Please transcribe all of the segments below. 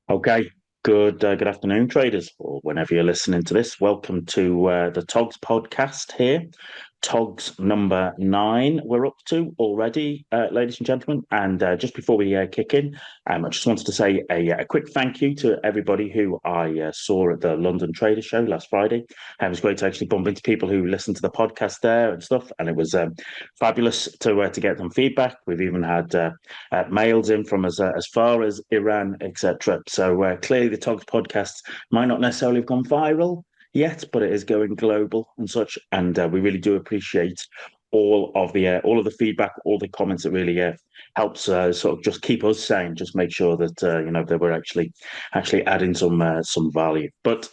Okay, good afternoon, traders, or whenever you're listening to this. Welcome to the TOGS podcast here. TOGS number 9 we're up to already, ladies and gentlemen. And just before we kick in, I just wanted to say a quick thank you to everybody who I saw at the London Trader Show last Friday. It was great to actually bump into people who listened to the podcast there and stuff, and it was fabulous to get them feedback. We've even had mails in from as far as Iran, etc. So clearly the TOGS podcast might not necessarily have gone viral yet, but it is going global and such. And we really do appreciate all of the feedback, all the comments. That really helps sort of just keep us sane, just make sure that that we're actually adding some value. But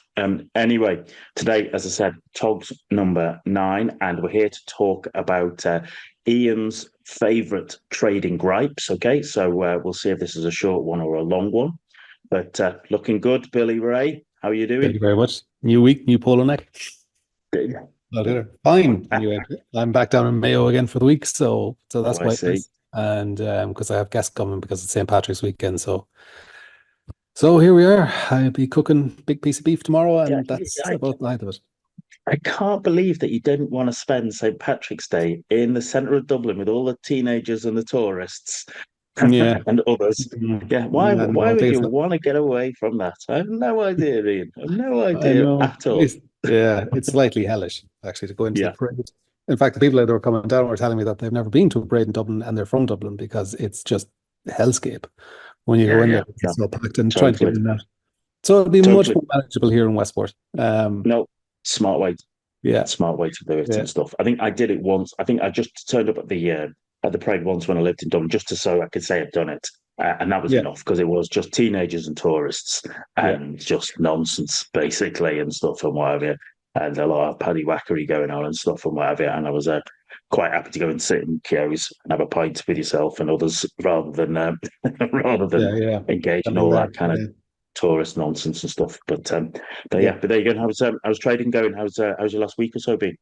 anyway, today, as I said, TOGS number 9, and we're here to talk about Ian's favorite trading gripes. Okay, so we'll see if this is a short one or a long one. But looking good, Billy Ray. How are you Thank doing? you very much. New week, new polo neck. Good. Fine. Anyway, I'm back down in Mayo again for the week, so Oh, that's I quite see. nice. And because I have guests coming because it's St. Patrick's weekend, so here we are. I'll be cooking big piece of beef tomorrow, Yeah, and that's about the height of it. I can't believe that you didn't want to spend St. Patrick's Day in the centre of Dublin with all the teenagers and the tourists Yeah. and others. Yeah, why Yeah, why no, would you want to get away from that? I have no idea, Ian. I have no I idea know. at all. It's slightly hellish actually to go into the Yeah, parade. In fact, the people that were coming down were telling me that they've never been to a parade in Dublin and they're from Dublin because it's just hellscape when you go yeah, in yeah, there. yeah. It's so packed and trying to get Totally, in and out. So it'll be much totally. more manageable here in Westport. No, smart way, Yeah, smart way to do it yeah, and stuff. I think I did it once. I think I just turned up at the parade once when I lived in Dublin, just to so I could say I'd done it, and that was yeah, enough because it was just teenagers and tourists yeah. and just nonsense basically and stuff and whatever, and a lot of paddy whackery going on and stuff and whatever. And I was quite happy to go and sit in queues and have a pint with yourself and others rather than rather than Yeah, yeah. engage in Coming all back. that kind of Yeah. tourist nonsense and stuff. But Yeah. yeah, but there you go. How's trading going? How's your last week or so been?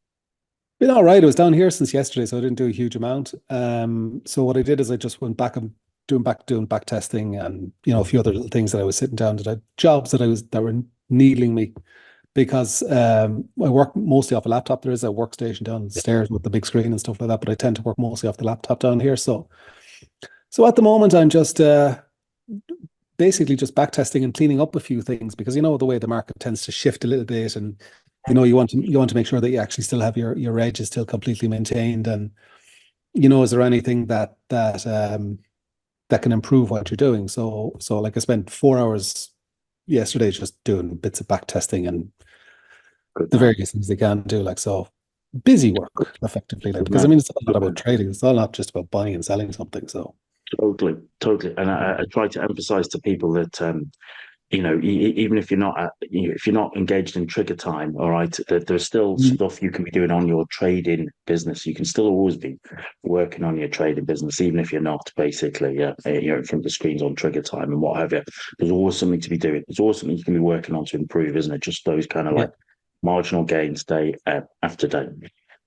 Been all right. I was down here since yesterday, so I didn't do a huge amount. So what I did is I just went back and doing back testing and a few other little things that I was sitting down, that I jobs that were needling me because I work mostly off a laptop. There is a workstation downstairs with the big screen and stuff like that, but I tend to work mostly off the laptop down here. So at the moment I'm just basically just back testing and cleaning up a few things because the way the market tends to shift a little bit, and you want to make sure that you actually still have your edge is still completely maintained, and is there anything that can improve what you're doing. So like I spent 4 hours yesterday just doing bits of back testing and Good the man. various things they can do, like, so busy work effectively, like, Good because I man. mean it's all not Good about man. trading, it's all not just about buying and selling something. So Totally, totally. And I try to emphasize to people that even if you're not if you're not engaged in trigger time, all right, that there's still mm, stuff you can be doing on your trading business. You can still always be working on your trading business, even if you're not basically, you're in front of the screens on trigger time and what have you. There's always something to be doing. There's always something you can be working on to improve, isn't it? Just those kind of yeah, like marginal gains day after day.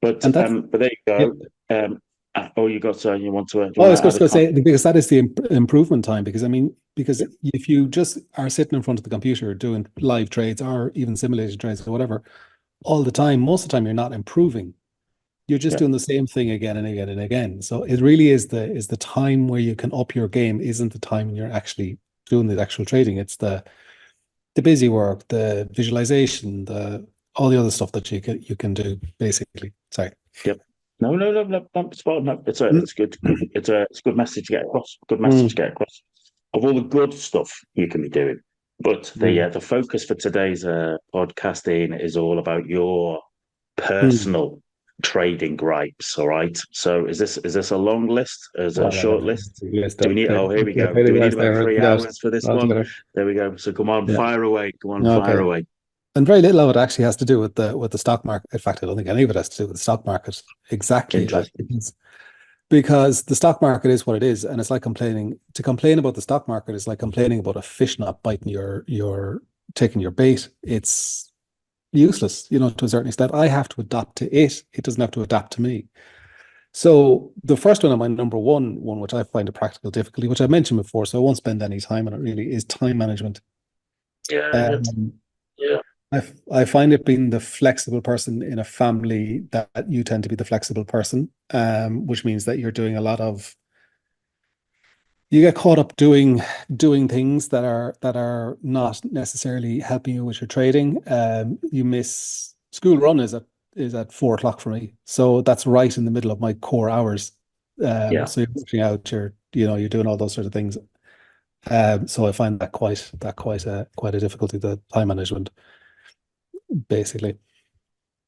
and that's But there you yeah. go. Oh, you got you Oh, I want was to add just a going to comment? say, because that is the improvement time. Because I mean, because if you just are sitting in front of the computer doing live trades or even simulated trades or whatever all the time, most of the time you're not improving. You're just Yeah, doing the same thing again and again and again. So it really is the time where you can up your game, isn't the time when you're actually doing the actual trading. It's the busy work, the visualization, the all the other stuff that you can do basically. Sorry. yep. No, spot on. No, Mm, it's good. It's a good message to get across. Good message to mm, get across of all the good stuff you can be doing. But mm, the focus for today's podcasting is all about your mm. personal trading gripes. All right. So is this a long list? Is it a Well, I have short a list? big list Do we of need? Oh, here we go. Do trading we need guys about there three that hours for this one? altogether. There we go. So come on, Yeah. fire away. Come on, fire Okay. away. And very little of it actually has to do with the stock market. In fact, I don't think any of it has to do with the stock market exactly, like, Interesting. because the stock market is what it is, and it's like complaining. To complain about the stock market is like complaining about a fish not biting your taking your bait. It's useless, to a certain extent. I have to adapt to it. It doesn't have to adapt to me. So the first one, on my number one, which I find a practical difficulty, which I mentioned before, so I won't spend any time on it really, is time management. Yeah, Um, yeah, I find it being the flexible person in a family that you tend to be the flexible person, which means that you're doing a lot of you get caught up doing things that are not necessarily helping you with your trading. You miss school run is at 4 o'clock for me, so that's right in the middle of my core hours. yeah. So you're working out, you're doing all those sort of things. So I find that quite a difficulty, the time management, basically.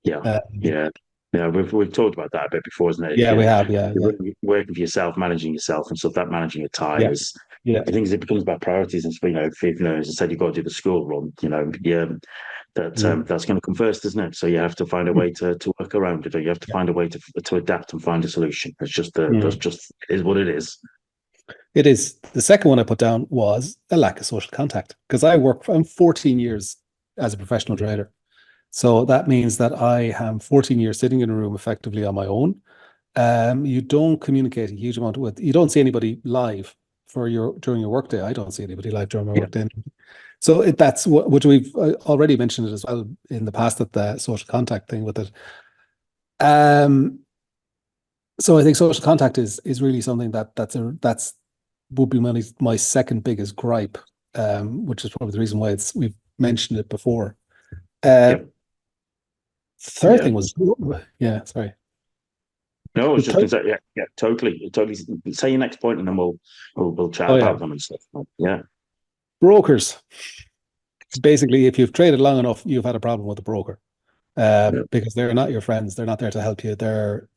Yeah, Um, yeah, yeah. We've talked about that a bit before, isn't it? If yeah, we have, yeah, you're yeah, really working for yourself, managing yourself and stuff, that managing your time yeah, is. yeah. I think it becomes about priorities, and if as I said, you've got to do the school run. Yeah, Mm. that's going to come first, isn't it? So you have to find a way to work around it, or you have to Yeah. find a way to adapt and find a solution. That's Mm. just is what it is. It is. The second one I put down was a lack of social contact because I'm 14 years as a professional trader. So that means that I am 14 years sitting in a room effectively on my own. You don't communicate a huge amount you don't see anybody live during your workday. I don't see anybody live during my Yeah, workday. So that's what, which we've already mentioned it as well in the past, that the social contact thing with it. Um, so I think social contact is really something that's would be my second biggest gripe, which is probably the reason why we've mentioned it before. Uh, yeah, Third yeah. thing was, yeah, sorry. No, I The was just third, going to say, yeah, yeah, totally, totally. Say your next point, and then we'll chat oh yeah, about them and stuff. Yeah, brokers. Basically, if you've traded long enough, you've had a problem with the broker, yeah, because they're not your friends. They're not there to help you. They're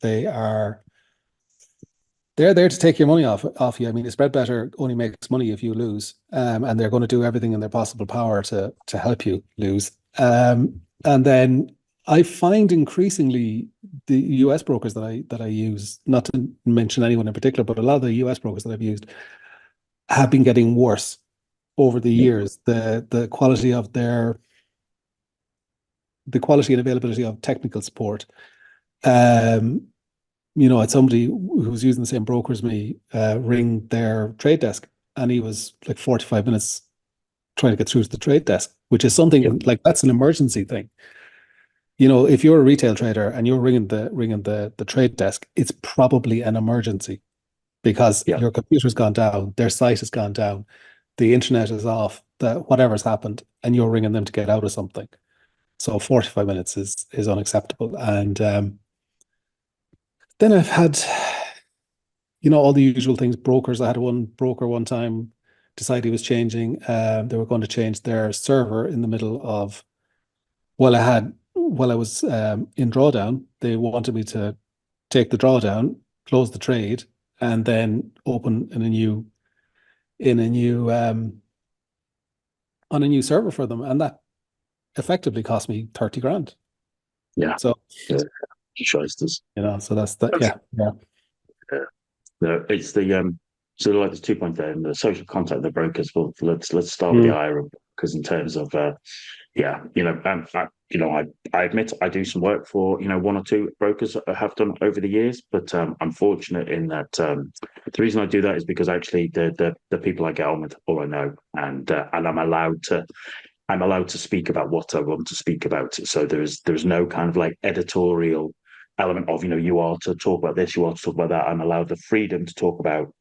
there to take your money off you. I mean, a spread better only makes money if you lose, and they're going to do everything in their possible power to help you lose. And then I find increasingly the US brokers that I use, not to mention anyone in particular, but a lot of the US brokers that I've used have been getting worse over the yeah, years. The quality and availability of technical support. Um, I had somebody who was using the same broker as me ring their trade desk, and he was like 45 minutes trying to get through to the trade desk, which is yeah, something like that's an emergency thing. If you're a retail trader and you're ringing the trade desk, it's probably an emergency because yeah, your computer's gone down, their site has gone down, the internet is off, whatever's happened, and you're ringing them to get out of something. So 45 minutes is unacceptable. And then I've had all the usual things. Brokers. I had one broker one time decide he was changing. They were going to change their server in the middle of. While I was in drawdown, they wanted me to take the drawdown, close the trade, and then open in a new on a new server for them, and that effectively cost me 30 grand. yeah. So Yeah. Choices. so that's that. Yeah, yeah. No, it's the so like there's 2 points there, and the social contact, the brokers. Well, let's start with the Mm, IRA, because in terms of yeah, I admit I do some work for one or two brokers that I have done over the years, but I'm fortunate in that the reason I do that is because actually the people I get on with all I know, and I'm allowed to speak about what I want to speak about. So there's no kind of like editorial element of you are to talk about this, you are to talk about that. I'm allowed the freedom to talk about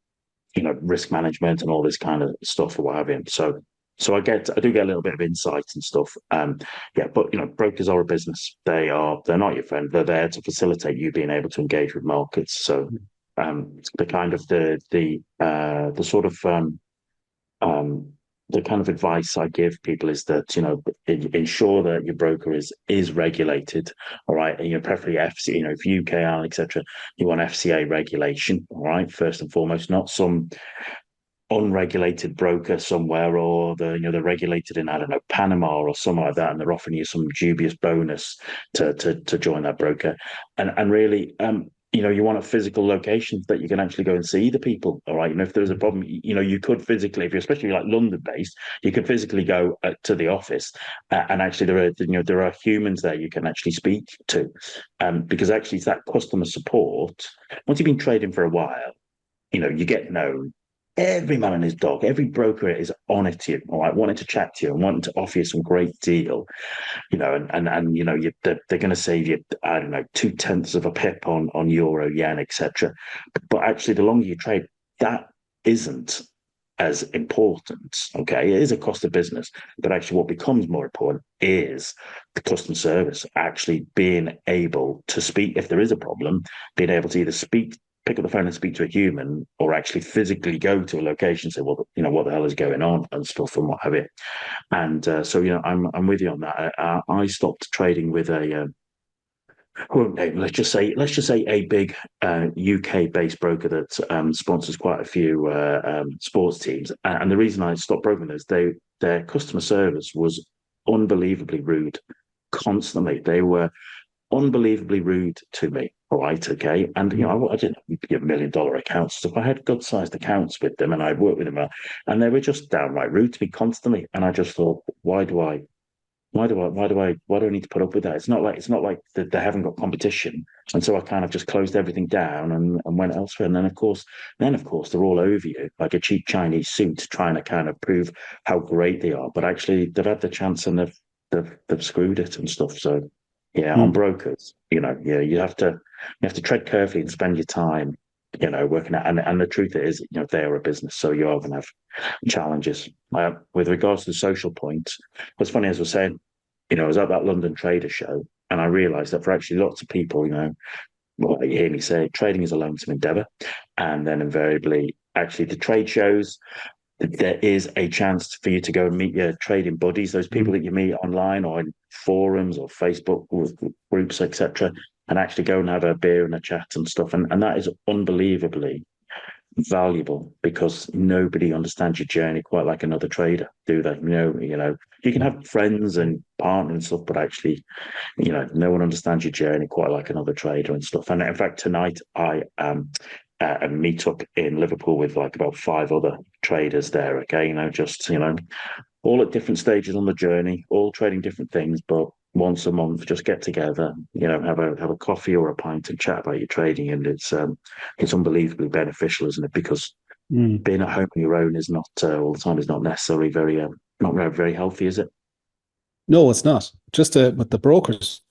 risk management and all this kind of stuff or what have you. So I do get a little bit of insight and stuff. Yeah, but brokers are a business. They're not your friend. They're there to facilitate you being able to engage with markets. So the kind of the sort of um, the kind of advice I give people is that ensure that your broker is regulated, all right, and preferably FCA, if UKR, etc. You want FCA regulation, all right, first and foremost, not some unregulated broker somewhere, or they're regulated in, I don't know, Panama or something like that, and they're offering you some dubious bonus to join that broker. And really you want a physical location that you can actually go and see the people. All right, if there's a problem, you could physically, if you're especially like London based, you could physically go to the office, and actually there are humans there you can actually speak to, because actually it's that customer support. Once you've been trading for a while, you get known, every man and his dog, every broker is on it to you, all right, wanting to chat to you and wanting to offer you some great deal, and they're going to save you, I don't know, 2/10 of a pip on euro, yen, etc. But actually, the longer you trade, that isn't as important. Okay, it is a cost of business, but actually, what becomes more important is the customer service. Actually, being able to speak if there is a problem, being able to either pick up the phone and speak to a human, or actually physically go to a location and say, well, what the hell is going on and stuff and what have you. And so, I'm with you on that. I stopped trading with a well, let's just say a big UK based broker that sponsors quite a few sports teams. And the reason I stopped brokering those, their customer service was unbelievably rude. Constantly, they were unbelievably rude to me. All right, okay, and I didn't give $1 million accounts. So I had good sized accounts with them, and I worked with them, and they were just downright rude to me constantly. And I just thought, why do I need to put up with that? It's not like they haven't got competition. And so I kind of just closed everything down and went elsewhere. And then of course they're all over you like a cheap Chinese suit, trying to kind of prove how great they are. But actually they've had the chance and they've screwed it and stuff. So yeah, on Mm. brokers, yeah, you have to tread carefully and spend your time, working out. And the truth is, they are a business, so you are going to have challenges. With regards to the social point, what's funny, as I was saying, I was at that London Trader Show, and I realised that for actually lots of people, what you hear me say, trading is a lonesome endeavour, and then invariably, actually, the trade shows, there is a chance for you to go and meet your trading buddies, those people Mm. that you meet online or in forums or Facebook groups, etc., and actually go and have a beer and a chat and stuff, and that is unbelievably valuable because nobody understands your journey quite like another trader, do they? You can have friends and partners and stuff, but actually, no one understands your journey quite like another trader and stuff. And in fact, tonight I am at a meetup in Liverpool with like about 5 other traders there. Okay, just all at different stages on the journey, all trading different things, but once a month, just get together, have a coffee or a pint and chat about your trading, and it's unbelievably beneficial, isn't it? Because Mm. being at home on your own is not all the time is not necessarily very healthy, is it? No, it's not. Just with the brokers,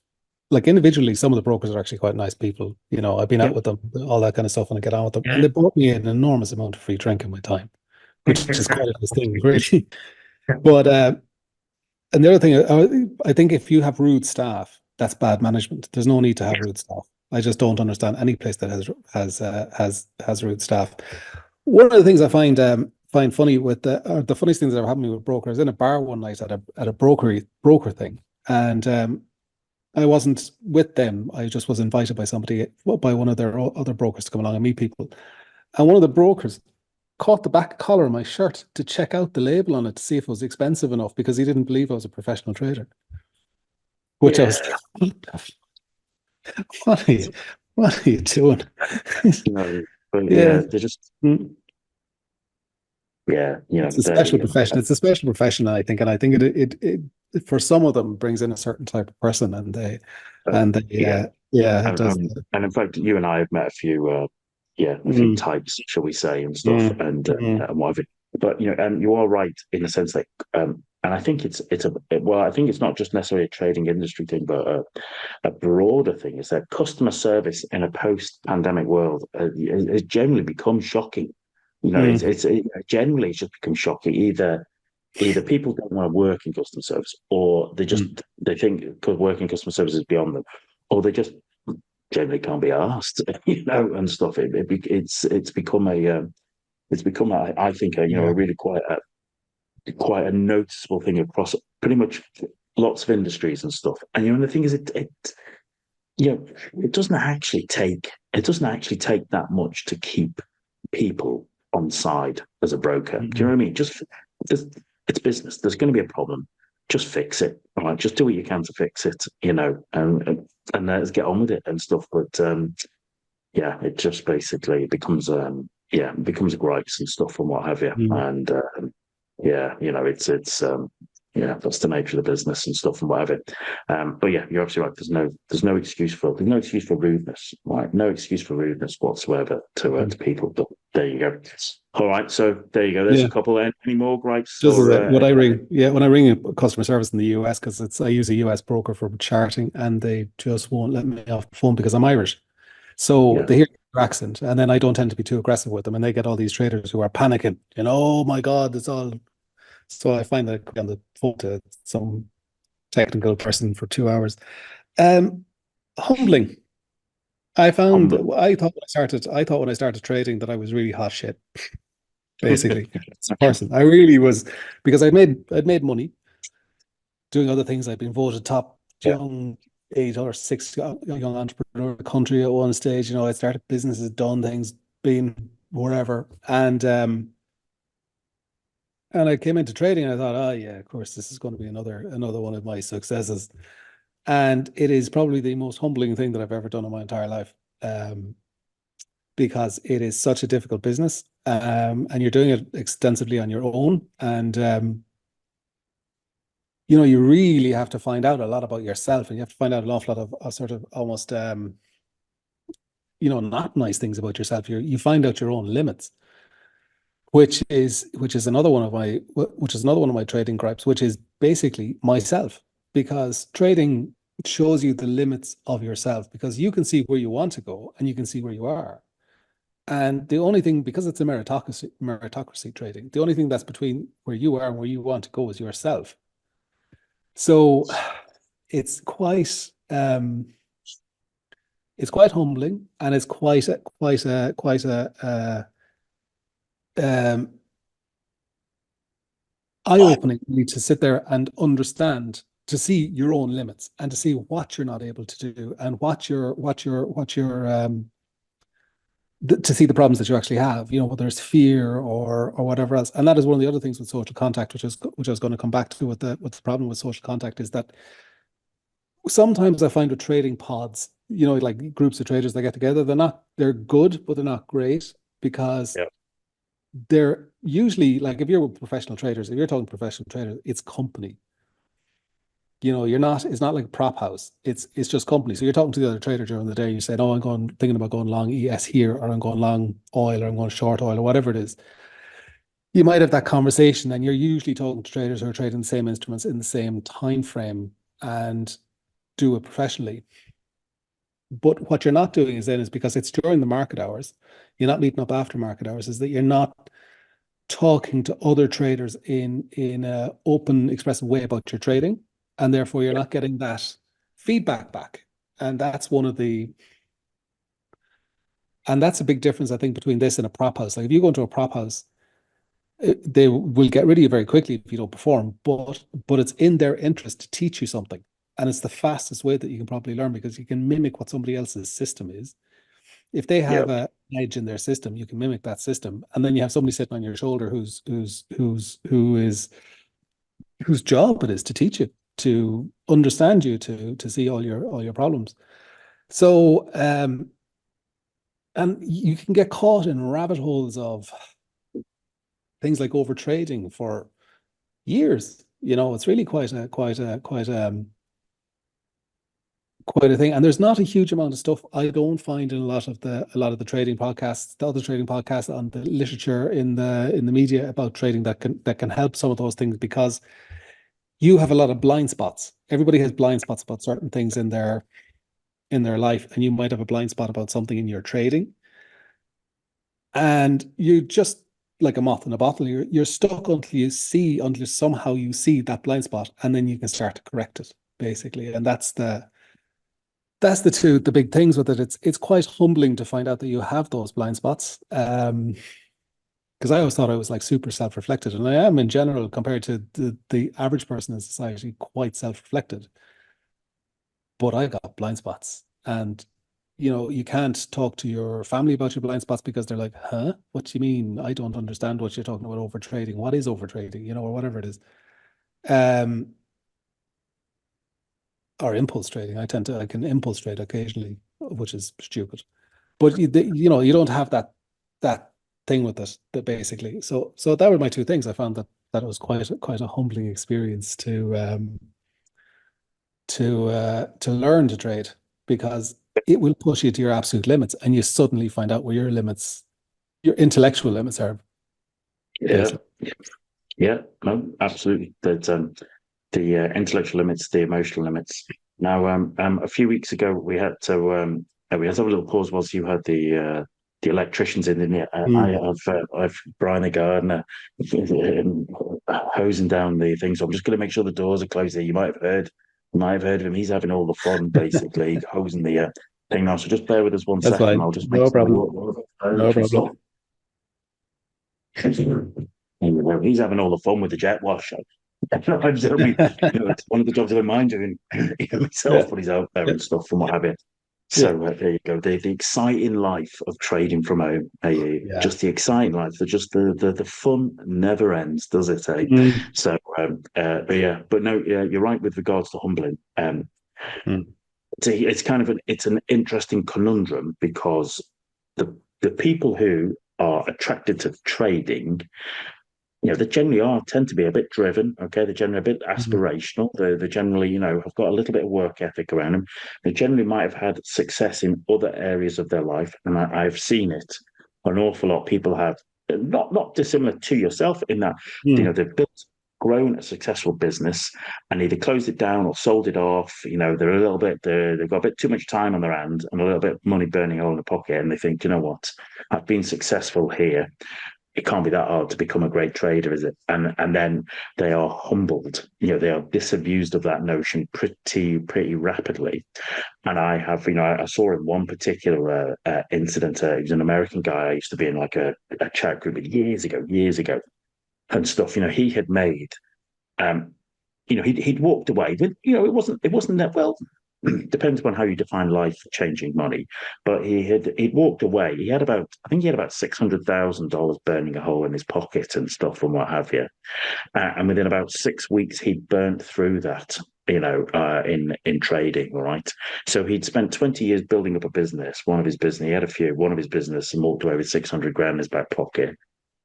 like individually, some of the brokers are actually quite nice people. I've been out Yeah. with them, all that kind of stuff, and I get on with them. And Yeah. they bought me an enormous amount of free drink in my time, which is quite a nice thing, really. But and the other thing, I think if you have rude staff, that's bad management. There's no need to have rude staff. I just don't understand any place that has rude staff. One of the things I find funny with the funniest things that ever happened to me with brokers, in a bar one night at a broker thing, and I wasn't with them. I just was invited by somebody, well, by one of their other brokers to come along and meet people. And one of the brokers caught the back collar of my shirt to check out the label on it to see if it was expensive enough because he didn't believe I was a professional trader. Which I was Yeah. what are you, what are you doing? But Yeah. yeah, they're just Mm. yeah, It's a special profession. It's a special profession, I think, and I think it for some of them brings in a certain type of person, and uh, yeah. yeah, it And, does. and in fact, you and I have met a few Mm. types, shall we say, and stuff, Mm. Mm. and what have you. But you are right in the sense that, and I think I think it's not just necessarily a trading industry thing, but a broader thing is that customer service in a post-pandemic world has generally become shocking. Mm. It generally it's just become shocking. Either people don't want to work in customer service, or Mm. they think because working customer service is beyond them, or they just generally can't be asked, and stuff. It's become I think Yeah. a really quite a noticeable thing across pretty much lots of industries and stuff. And the thing is, you know it doesn't actually take that much to keep people on side as a broker. Do you know Mm. what I mean? Just it's business. There's going to be a problem. Just fix it. All right. Just do what you can to fix it. And let's get on with it and stuff. But yeah, it just basically becomes gripes and stuff and what have you. Mm. And yeah, it's. Yeah, that's the nature of the business and stuff and whatever. But yeah, you're absolutely right. There's no excuse for rudeness, right? No excuse for rudeness whatsoever to people. But there you go. All right, so there you go. There's Yeah. a couple. Any more gripes Just as or when I ring, yeah, when I ring customer service in the US, because I use a US broker for charting, and they just won't let me off the phone because I'm Irish. So yeah, they hear your accent, and then I don't tend to be too aggressive with them, and they get all these traders who are panicking. Oh my God, it's all. So I find that I could be on the phone to some technical person for 2 hours. Um, Humbling. humble. I thought when I started trading that I was really hot shit, basically. As a person. I really was, because I'd made money doing other things. I'd been voted top Yeah, young 8 or 6 young entrepreneur in the country at one stage. I started businesses, done things, been wherever. And I came into trading and I thought, oh yeah, of course, this is going to be another one of my successes. And it is probably the most humbling thing that I've ever done in my entire life. Because it is such a difficult business. And you're doing it extensively on your own. And you really have to find out a lot about yourself, and you have to find out an awful lot of sort of almost not nice things about yourself. You find out your own limits, which is another one of my trading gripes, which is basically myself, because trading shows you the limits of yourself, because you can see where you want to go and you can see where you are. And the only thing, because it's a meritocracy trading, the only thing that's between where you are and where you want to go is yourself. So it's quite humbling, and it's quite a eye-opening to sit there and understand, to see your own limits and to see what you're not able to do, and to see the problems that you actually have, whether it's fear or whatever else. And that is one of the other things with social contact, which I was going to come back to, with the problem with social contact, is that sometimes I find with trading pods, like groups of traders that get together, they're good, but they're not great, because yeah, they're usually, like, if you're with professional traders, if you're talking professional traders, it's company. It's not like a prop house. It's just company. So you're talking to the other trader during the day, and you say, "Oh, thinking about going long ES here, or I'm going long oil, or I'm going short oil, or whatever it is." You might have that conversation, and you're usually talking to traders who are trading the same instruments in the same time frame and do it professionally. But what you're not doing is because it's during the market hours, you're not meeting up after market hours, is that you're not talking to other traders in a open, expressive way about your trading, and therefore you're yeah, not getting that feedback back. And that's a big difference, I think, between this and a prop house. Like, if you go into a prop house, they will get rid of you very quickly if you don't perform, but it's in their interest to teach you something. And it's the fastest way that you can probably learn, because you can mimic what somebody else's system is. If they yeah, have an edge in their system, you can mimic that system, and then you have somebody sitting on your shoulder whose job it is to teach you, to understand you, to see all your problems. So and you can get caught in rabbit holes of things like over trading for years. It's really quite a thing. And there's not a huge amount of stuff I don't find in a lot of the trading podcasts, the other trading podcasts, on the literature in the media about trading, that can help some of those things, because you have a lot of blind spots. Everybody has blind spots about certain things in their life, and you might have a blind spot about something in your trading, and you just, like a moth in a bottle, you're stuck until somehow you see that blind spot, and then you can start to correct it, basically. And that's the big things with it. It's quite humbling to find out that you have those blind spots. Because I always thought I was, like, super self-reflected, and I am in general, compared to the average person in society, quite self-reflected. But I got blind spots, and you can't talk to your family about your blind spots, because they're like, "Huh? What do you mean? I don't understand what you're talking about over trading. What is over trading? Or whatever it is." Um, or impulse trading. I can impulse trade occasionally, which is stupid. But you don't have that thing with it, that basically. So that were my two things. I found that that it was quite a humbling experience to learn to trade, because it will push you to your absolute limits, and you suddenly find out where your intellectual limits are, Yeah, basically. yeah, no, absolutely. That the intellectual limits, the emotional limits. Now, a few weeks ago, we had to have a little pause whilst you had the electricians in. Didn't you? Mm. I've Brian the gardener hosing down the thing, so I'm just going to make sure the doors are closed. There, you might have heard of him. He's having all the fun, basically, hosing the thing now. So just bear with us one That's second. fine. I'll just make No some problem. No and problem. stuff. He's having all the fun with the jet wash. It'll be, it's one of the jobs I don't mind doing Yeah. myself, but he's out there Yeah. and stuff and what have you. Yeah. So there you go. The exciting life of trading from home. Yeah. Just the exciting life. The fun never ends, does it? Mm. So but yeah, but no, yeah, you're right with regards to humbling. Mm. It's kind of it's an interesting conundrum because the people who are attracted to trading, they generally tend to be a bit driven. Okay, they're generally a bit Mm. aspirational. They generally, have got a little bit of work ethic around them. They generally might have had success in other areas of their life, and I've seen it an awful lot. People have not dissimilar to yourself in that Mm. they've grown a successful business and either closed it down or sold it off. They're a little bit they've got a bit too much time on their hand and a little bit of money burning a hole in the pocket, and they think, you know what, I've been successful here, it can't be that hard to become a great trader, is it? And then they are humbled. They are disabused of that notion pretty rapidly. And I have, I saw in one particular incident. He was an American guy. I used to be in like a chat group years ago, and stuff. He had made um, he'd walked away with, it wasn't that well. Depends upon how you define life changing money, but he'd walked away. I think he had about $600,000 burning a hole in his pocket and stuff and what have you. And within about 6 weeks, he'd burnt through that. In trading, right? So he'd spent 20 years building up a business. He had one of his business, and walked away with 600 grand in his back pocket,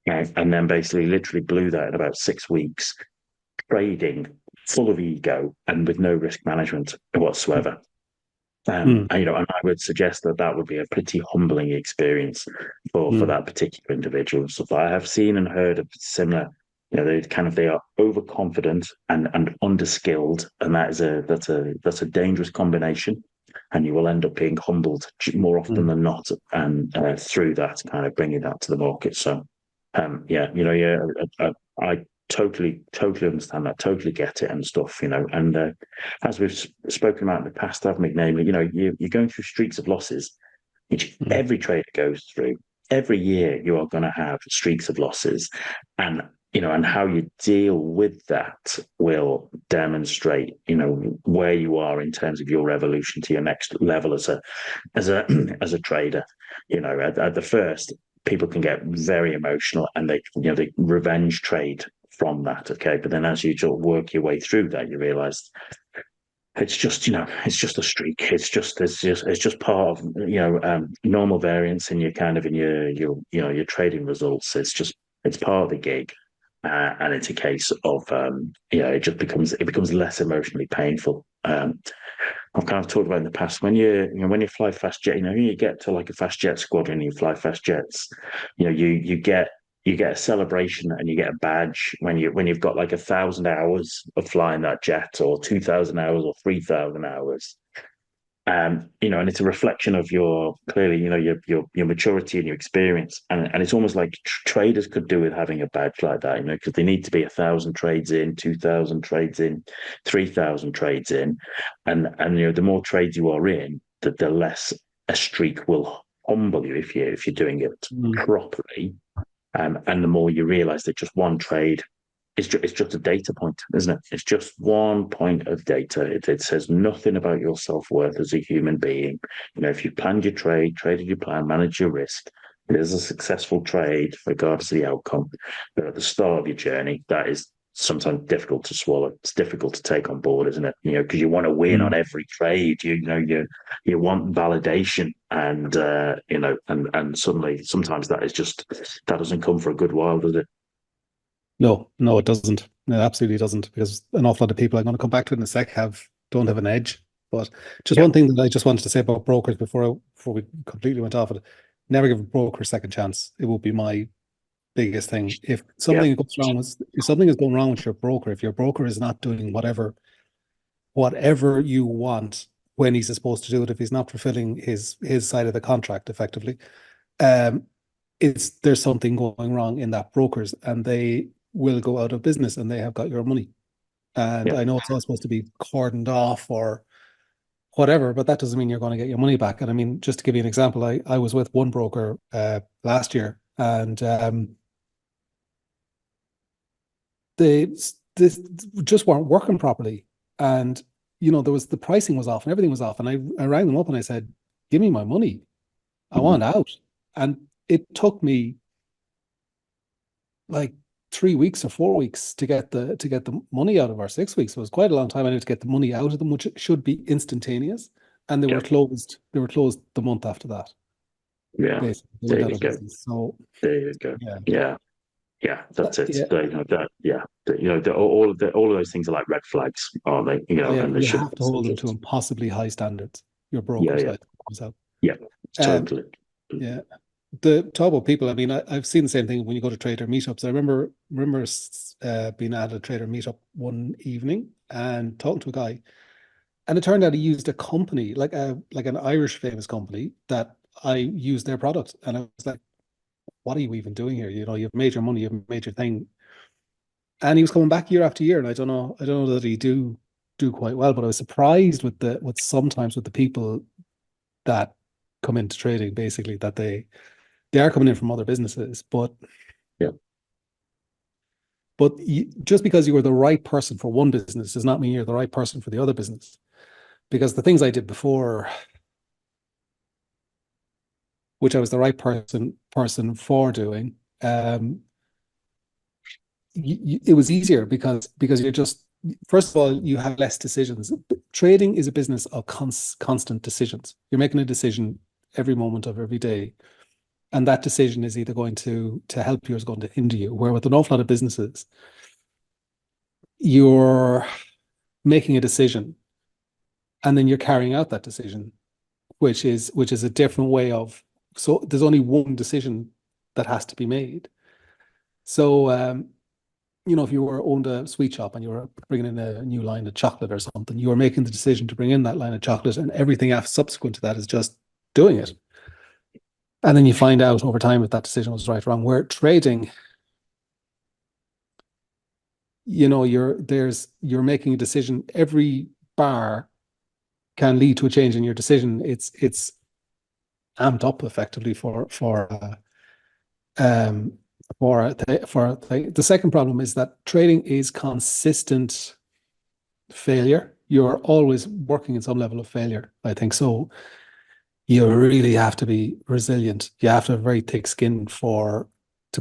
and then basically literally blew that in about 6 weeks, trading full of ego and with no risk management whatsoever. Mm. And I would suggest that that would be a pretty humbling experience for Mm. that particular individual. So I have seen and heard of similar. They are overconfident and underskilled, and that's a dangerous combination. And you will end up being humbled more often Mm. than not, and through that, kind of bringing that to the market. So, yeah, I totally understand that, totally get it and stuff, and as we've spoken about in the past, haven't we, namely, you're going through streaks of losses, which Mm. every trader goes through. Every year you are going to have streaks of losses, and and how you deal with that will demonstrate, where you are in terms of your evolution to your next level as a as a trader. At the first, people can get very emotional and they revenge trade from that. Okay, but then as you sort of work your way through that, you realize it's just a streak. It's just part of normal variance in your kind of in your trading results. It's part of the gig. And it's a case of it becomes less emotionally painful. I've kind of talked about in the past, when you fly fast jet, you get to like a fast jet squadron and you fly fast jets, you get a celebration and you get a badge when you've got like 1,000 hours of flying that jet, or 2,000 hours, or 3,000 hours. And it's a reflection of your clearly, your maturity and your experience, and it's almost like traders could do with having a badge like that, because they need to be 1,000 trades in, 2,000 trades in, 3,000 trades in, and the more trades you are in, the less a streak will humble you if you're doing it Mm. properly, and the more you realize that just one trade it's just a data point, isn't it? It's just one point of data. It says nothing about your self-worth as a human being. If you planned your trade, traded your plan, managed your risk, it is a successful trade, regardless of the outcome. But at the start of your journey, that is sometimes difficult to swallow. It's difficult to take on board, isn't it? Because you want to win on Mm. every trade. You want validation, and and suddenly sometimes that doesn't come for a good while, does it? No, no, it doesn't. No, it absolutely doesn't, because an awful lot of people, I'm going to come back to it in a sec, don't have an edge. But just Yeah, one thing that I just wanted to say about brokers before we completely went off it, never give a broker a second chance. It will be my biggest thing. yeah, If something is going wrong with your broker, if your broker is not doing whatever you want when he's supposed to do it, if he's not fulfilling his side of the contract effectively, um, there's something going wrong in that brokers, and they will go out of business, and they have got your money. And yeah, I know it's all supposed to be cordoned off or whatever, but that doesn't mean you're going to get your money back. And I mean, just to give you an example, I was with one broker last year, and they just weren't working properly. And there was the pricing was off and everything was off. And I rang them up and I said, "Give me my money. I mhm, want out." And it took me like 3 weeks or 4 weeks to get the money out of, our 6 weeks. It was quite a long time. I need to get the money out of them, which should be instantaneous. And they yeah, were closed. They were closed the month after that. yeah. Basically, they There went out you of go. business. So There you go. yeah, Yeah, yeah. That's it. yeah. All of those things are like red flags, aren't they? Oh, yeah, And they you should have be. to hold them to impossibly high standards. Your Yeah, brokers, yeah, I think, so. yeah. Um, Totally. yeah. The talk about people. I mean, I've seen the same thing when you go to trader meetups. I remember being at a trader meetup one evening and talking to a guy, and it turned out he used a company like an Irish famous company that I used their product, and I was like, "What are you even doing here? You've made your money, you've made your thing." And he was coming back year after year, and I don't know that he do quite well, but I was surprised with sometimes with the people that come into trading, basically, that they are coming in from other businesses, Yeah, but just because you were the right person for one business does not mean you're the right person for the other business. Because the things I did before, which I was the right person for doing, it was easier because you're just, first of all, you have less decisions. Trading is a business of constant decisions. You're making a decision every moment of every day, and that decision is either going to help you or is going to hinder you. Where with an awful lot of businesses, you're making a decision and then you're carrying out that decision, which is a different way of. So there's only one decision that has to be made. So if you were owned a sweet shop and you were bringing in a new line of chocolate or something, you were making the decision to bring in that line of chocolate, and everything else subsequent to that is just doing it. And then you find out over time if that decision was right or wrong. Where trading, you're making a decision. Every bar can lead to a change in your decision. It's amped up effectively um the second problem is that trading is consistent failure. You're always working in some level of failure, I think. So you really have to be resilient. You have to have very thick skin to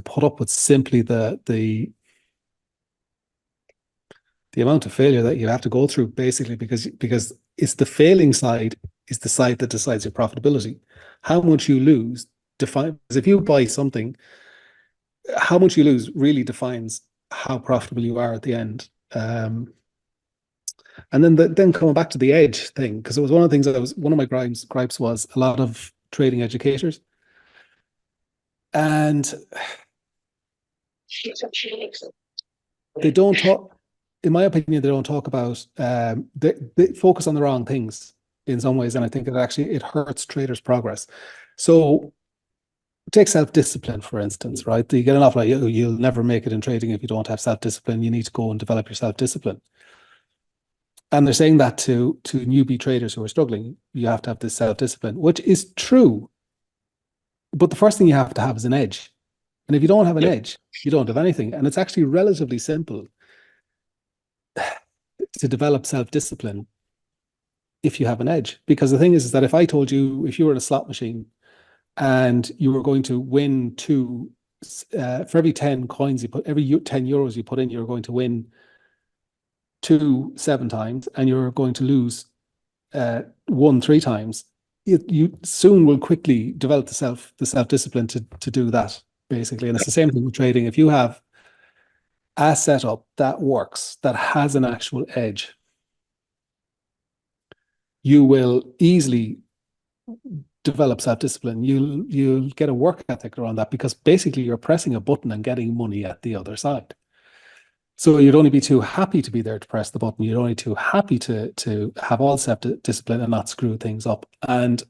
put up with simply the amount of failure that you have to go through, basically, because it's the failing side is the side that decides your profitability. How much you lose defines, if you buy something, how much you lose really defines how profitable you are at the end. And then coming back to the edge thing, because it was one of the things that was one of my gripes was a lot of trading educators, and they don't talk. In my opinion, they don't talk about. They focus on the wrong things in some ways, and I think it hurts traders' progress. So take self-discipline, for instance, right? You get an awful lot. You'll never make it in trading if you don't have self-discipline. You need to go and develop your self-discipline. And they're saying that to newbie traders who are struggling. You have to have this self-discipline, which is true. But the first thing you have to have is an edge. And if you don't have an yeah, edge, you don't have anything. And it's actually relatively simple to develop self-discipline if you have an edge. Because the thing is that if you were in a slot machine and you were going to win for every 10 coins every 10 euros you put in, you're going to win two 7 times, and you're going to lose one 3 times. You soon will quickly develop the self discipline to do that, basically. And it's the same thing with trading. If you have a setup that works, that has an actual edge, you will easily develop self-discipline. You'll get a work ethic around that, because basically you're pressing a button and getting money at the other side. So you'd only be too happy to be there to press the button. You're only too happy to have all self-discipline and not screw things up. And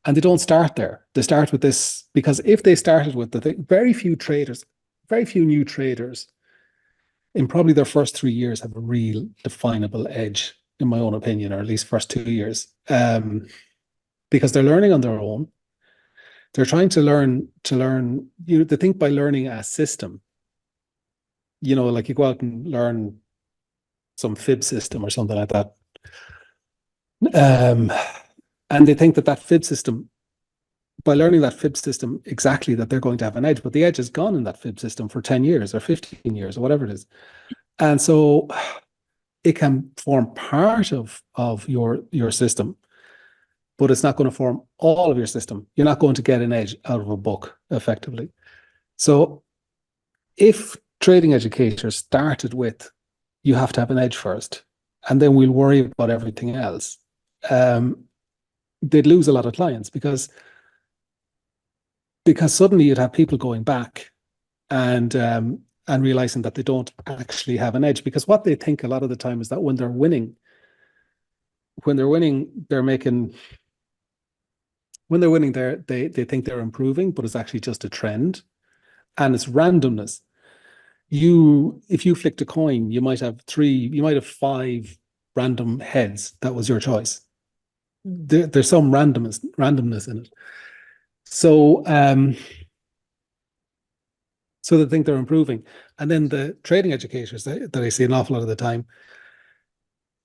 they don't start there. They start with this, because if they started with the thing, very few new traders in probably their first 3 years have a real definable edge, in my own opinion, or at least first 2 years, because they're learning on their own. They're trying to learn, they think by learning a system, like you go out and learn some fib system or something like that. And they think that fib system, by learning that fib system exactly, that they're going to have an edge, but the edge is gone in that fib system for 10 years or 15 years or whatever it is. And so it can form part of your system, but it's not going to form all of your system. You're not going to get an edge out of a book effectively. So if trading educators started with, you have to have an edge first, and then we'll worry about everything else, they'd lose a lot of clients, because suddenly you'd have people going back and realizing that they don't actually have an edge, because what they think a lot of the time is that when they're winning, they're making, when they're winning, they think they're improving, but it's actually just a trend, and it's randomness. If you flicked a coin, you might have 5 random heads. That was your choice. There's some randomness in it. So they think they're improving. And then the trading educators that I see an awful lot of the time,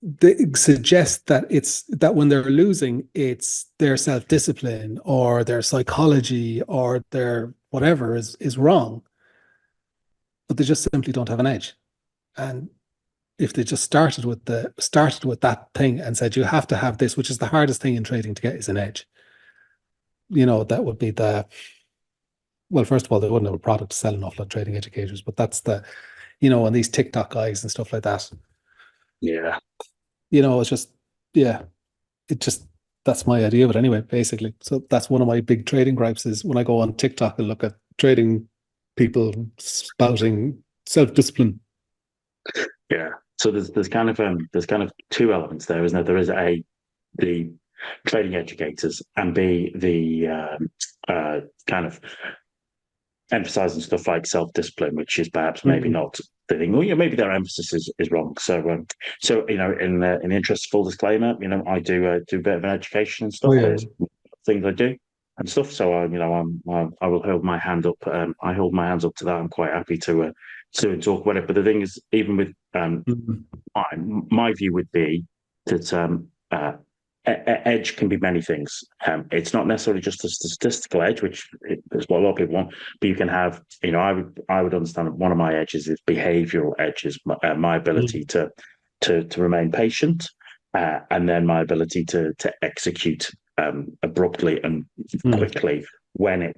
they suggest that when they're losing, it's their self-discipline or their psychology or their whatever is wrong. But they just simply don't have an edge. And if they just started with that thing and said, you have to have this, which is the hardest thing in trading to get, is an edge. That would be well, first of all, they wouldn't have a product to sell an awful lot of trading educators, but that's and these TikTok guys and stuff like that. Yeah. It's just, yeah, that's my idea of it anyway, basically. So that's one of my big trading gripes, is when I go on TikTok and look at trading people spouting self-discipline. Yeah. So there's kind of two elements there, isn't there? There is the trading educators, and B, the kind of emphasizing stuff like self-discipline, which is perhaps maybe not the thing. Well, maybe their emphasis is wrong. So in the interest of full disclaimer, I do a bit of an education and stuff. Oh, yeah. There's things I do and stuff. So I will hold my hand up. I hold my hands up to that. I'm quite happy to talk about it. But the thing is, even with my view would be that edge can be many things. It's not necessarily just a statistical edge, which is what a lot of people want, but you can have, I would understand one of my edges is behavioral edges, my ability to remain patient, and then my ability to execute abruptly and quickly when it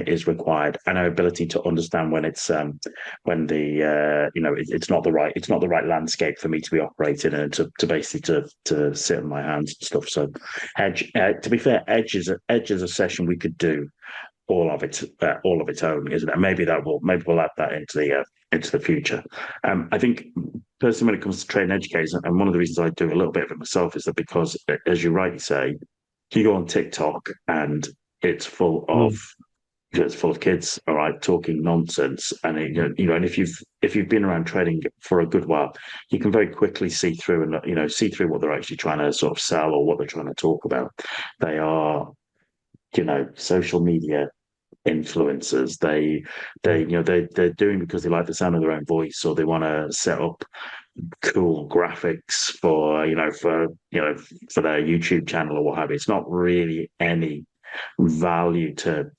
is required, and our ability to understand when it's it's not the right landscape for me to be operating in, and to basically to sit on my hands and stuff. So edge, to be fair, edge is a session we could do all of its own, isn't it? Maybe we'll add that into the future. I think personally, when it comes to training educators, and one of the reasons I do a little bit of it myself is that because, as you rightly say, you go on TikTok and it's full of kids, all right, talking nonsense, and and if you've been around trading for a good while, you can very quickly see through what they're actually trying to sort of sell or what they're trying to talk about. They are, social media influencers. They're doing because they like the sound of their own voice, or they want to set up cool graphics for their YouTube channel or what have you. It's not really any value to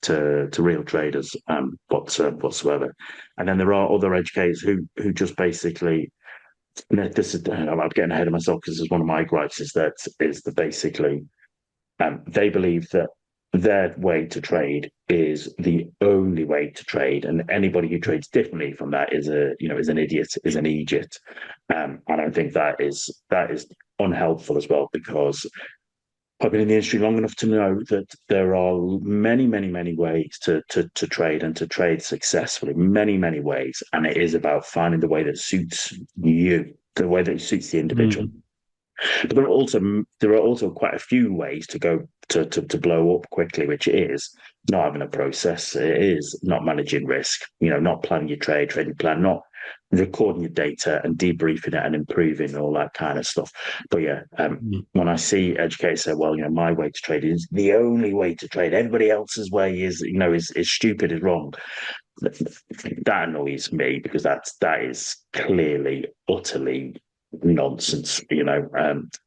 real traders whatsoever. And then there are other educators who just basically, this is, I'm getting ahead of myself because this is one of my gripes, is that basically they believe that their way to trade is the only way to trade, and anybody who trades differently from that is an idiot, is an idiot. And I think that is unhelpful as well, because I've been in the industry long enough to know that there are many, many, many ways to trade, and to trade successfully. Many, many ways, and it is about finding the way that suits you, the way that suits the individual. Mm. But there are also quite a few ways to go to blow up quickly, which is not having a process. It is not managing risk. Not planning your trading plan, not recording your data and debriefing it and improving all that kind of stuff. But yeah, when I see educators say, "Well, my way to trade is the only way to trade. Everybody else's way is stupid, is wrong." That annoys me, because that is clearly utterly nonsense.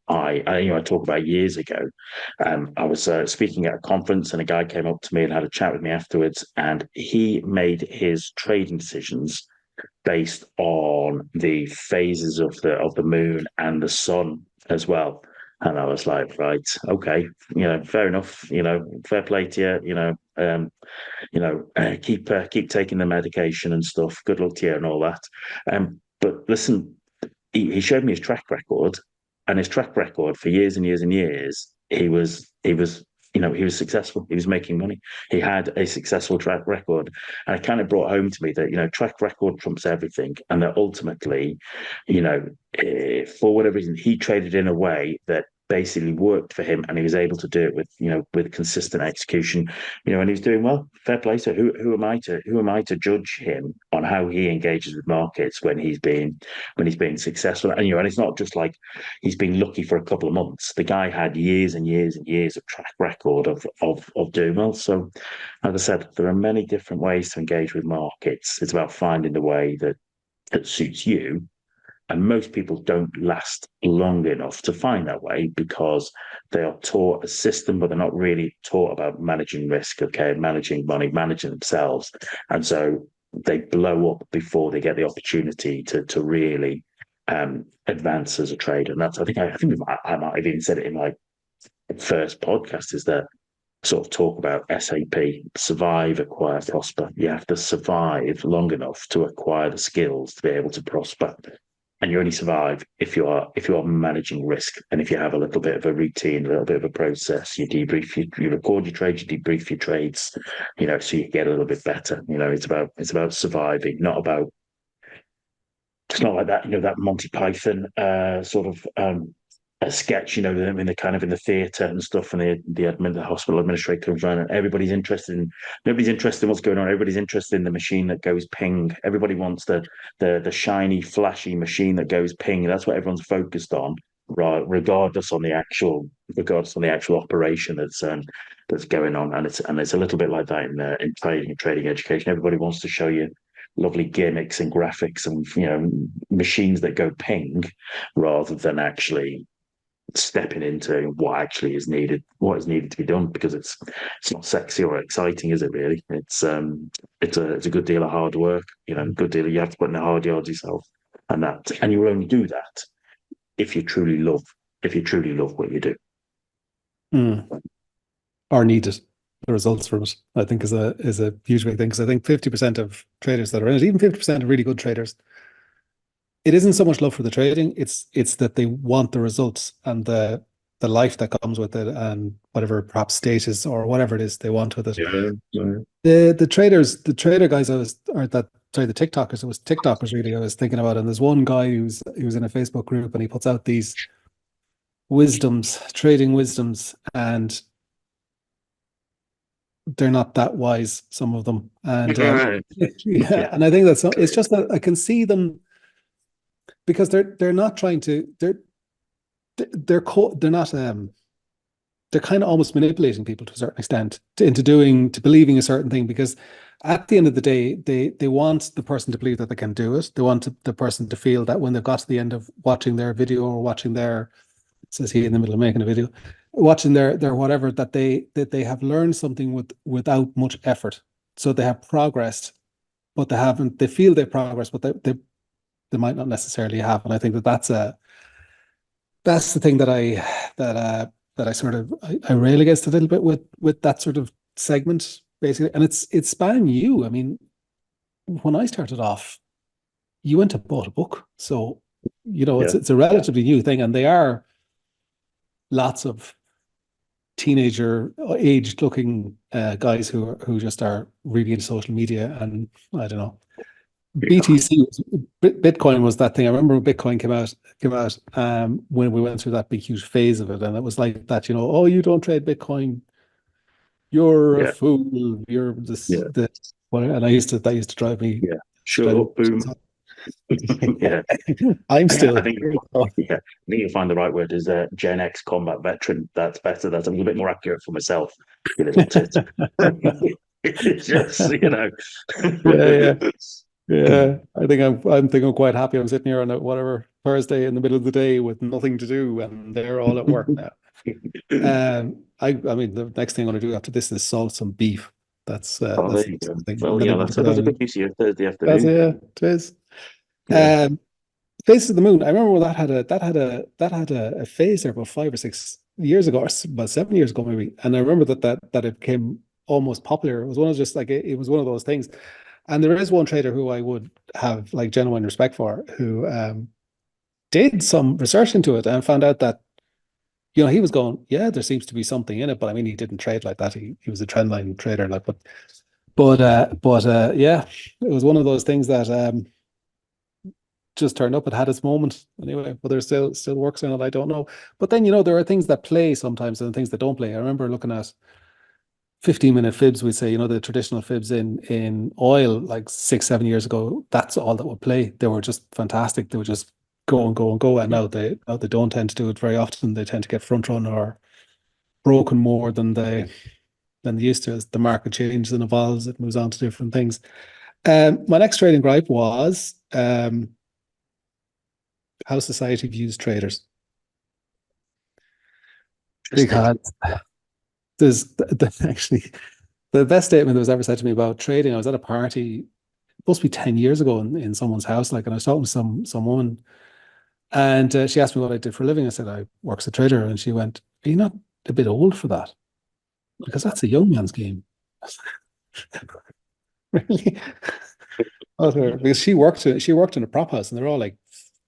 I talk about years ago. I was speaking at a conference, and a guy came up to me and had a chat with me afterwards, and he made his trading decisions based on the phases of the moon and the sun as well. And I was like, right, okay, fair enough, fair play to keep taking the medication and stuff. Good luck to you and all that. But listen, he showed me his track record, and his track record for years and years and years, he was successful. He was making money. He had a successful track record, and it kind of brought home to me that track record trumps everything, and that ultimately, for whatever reason, he traded in a way that basically worked for him, and he was able to do it with consistent execution, and he was doing well. Fair play. So who am I to judge him on how he engages with markets when he's been successful? And it's not just like he's been lucky for a couple of months. The guy had years and years and years of track record of doing well. So, as I said, there are many different ways to engage with markets. It's about finding the way that suits you. And most people don't last long enough to find that way, because they are taught a system, but they're not really taught about managing risk, okay, managing money, managing themselves. And so they blow up before they get the opportunity to really advance as a trader. And I might have even said it in my first podcast, is that sort of talk about SAP: survive, acquire, prosper. You have to survive long enough to acquire the skills to be able to prosper. And you only survive if you are managing risk, and if you have a little bit of a routine, a little bit of a process. You debrief, you record your trades, you debrief your trades, so you get a little bit better. It's about surviving, not about. It's not like that Monty Python sort of a sketch, them in the theatre and stuff, and the hospital administrator comes around, and nobody's interested in what's going on. Everybody's interested in the machine that goes ping. Everybody wants the shiny, flashy machine that goes ping. That's what everyone's focused on, right? Regardless on the actual operation that's going on. And it's a little bit like that in trading education. Everybody wants to show you lovely gimmicks and graphics and machines that go ping, rather than actually stepping into what is needed to be done, because it's not sexy or exciting, is it really? It's a good deal of hard work, good deal. You have to put in the hard yards yourself, and you will only do that if you truly love what you do. Or needed the results from it, I think, is a huge big thing, because I think 50% of traders that are in it, even 50% of really good traders, it isn't so much love for the trading, it's that they want the results and the life that comes with it, and whatever perhaps status or whatever it is they want with it. Yeah. The trader guys the TikTokers, it was TikTokers really I was thinking about. And there's one guy who's in a Facebook group, and he puts out these trading wisdoms, and they're not that wise, some of them. And yeah, and I think it's just that I can see them, because they're not trying to they're not they're kind of almost manipulating people to a certain extent into believing a certain thing, because at the end of the day, they want the person to believe that they can do it. They want the person to feel that when they've got to the end of watching their video, or watching their, says he in the middle of making a video, watching their whatever, that they have learned something without much effort. So they have progressed, but they feel they've progressed, but they might not necessarily have. And I think that's the thing that I sort of I rail against a little bit with that sort of segment, basically. And it's span you. I mean, when I started off, you went and bought a book. So, Yeah, it's a relatively new thing, and they are lots of teenager aged looking guys who just are really into social media. And I don't know. yeah, BTC Bitcoin was that thing. I remember when Bitcoin came out when we went through that big huge phase of it, and it was like that, oh, you don't trade Bitcoin, you're a yeah, fool, you're this yeah, the what, and I used to drive me yeah. used to Shut drive up, boom. me. Yeah. I'm I still think, here though. yeah, I think you'll find the right word is Gen X combat veteran. That's better. That's a little bit more accurate for myself, you little tit. It's just, Yeah, yeah. Yeah, I think I'm quite happy. I'm sitting here on a whatever Thursday in the middle of the day with nothing to do, and they're all at work now. I mean, the next thing I'm going to do after this is salt some beef. Oh, there That's the you go. next thing, and Well, then yeah, I'm going to go that's a down. good use of your Thursday That's afternoon. yeah, it is. Yeah. Um, Faces of the Moon. I remember when that had a phase there about 5 or 6 years ago, or about 7 years ago maybe. And I remember that it became almost popular. It was one of just like it was one of those things. And there is one trader who I would have like genuine respect for, who did some research into it and found out that he was going, yeah, there seems to be something in it, but I mean, he didn't trade like that. He was a trend line trader, like, but yeah, it was one of those things that just turned up. It had its moment anyway. Whether it still works in it, I don't know. But then there are things that play sometimes and things that don't play. I remember looking at 15-minute fibs, we'd say, the traditional fibs in oil like 6, 7 years ago. That's all that would play. They were just fantastic. They would just go and go and go. And now they don't tend to do it very often. They tend to get front run or broken more than they used to. As the market changes and evolves, it moves on to different things. My next trading gripe was how society views traders, Interesting. because actually the best statement that was ever said to me about trading. I was at a party, must be 10 years ago, in someone's house, like, and I was talking to some woman, and she asked me what I did for a living. I said I work as a trader, and she went, "Are you not a bit old for that? Because that's a young man's game." Really? Because she worked in a prop house, and they're all like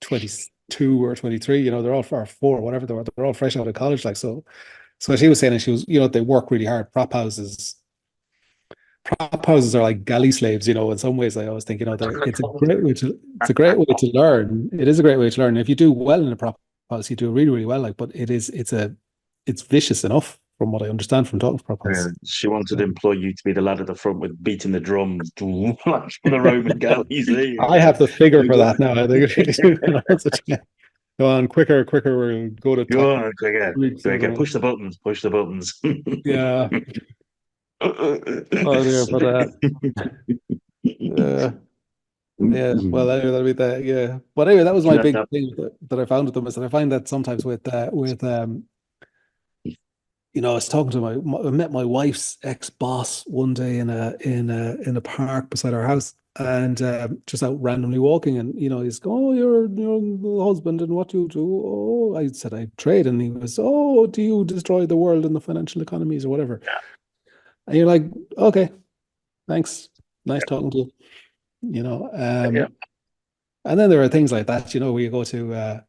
22 or 23. They're all or four, whatever they were. They're all fresh out of college, like so. So she was saying, and she was, they work really hard. Prop houses are like galley slaves, in some ways. I always think, it's a great way to learn. It is a great way to learn. If you do well in a prop house, you do really, really well. Like, but it's vicious enough from what I understand from talking to prop Yeah, house. she wanted to employ you to be the lad at the front with beating the drums, like from the Roman galleys. There you I go. have the figure There for you that now. I think it really do. Go on, quicker, quicker. We'll go to go. Go tactics. on, quicker. Quicker. Push the buttons. Push the buttons. Yeah. Oh dear, but uh, yeah. Well, anyway, that'll be that. Yeah. But anyway, that was my big thing that I found with them, is that I find that sometimes with I was talking to I met my wife's ex-boss one day in a park beside our house, and just out randomly walking, and he's going, "Oh, you're the husband, and what do you do?" Oh, I said I trade, and he was, "Oh, do you destroy the world and the financial economies or whatever?" And you're like, "Okay, thanks, nice talking to you." Yeah. And then there are things like that, where you go to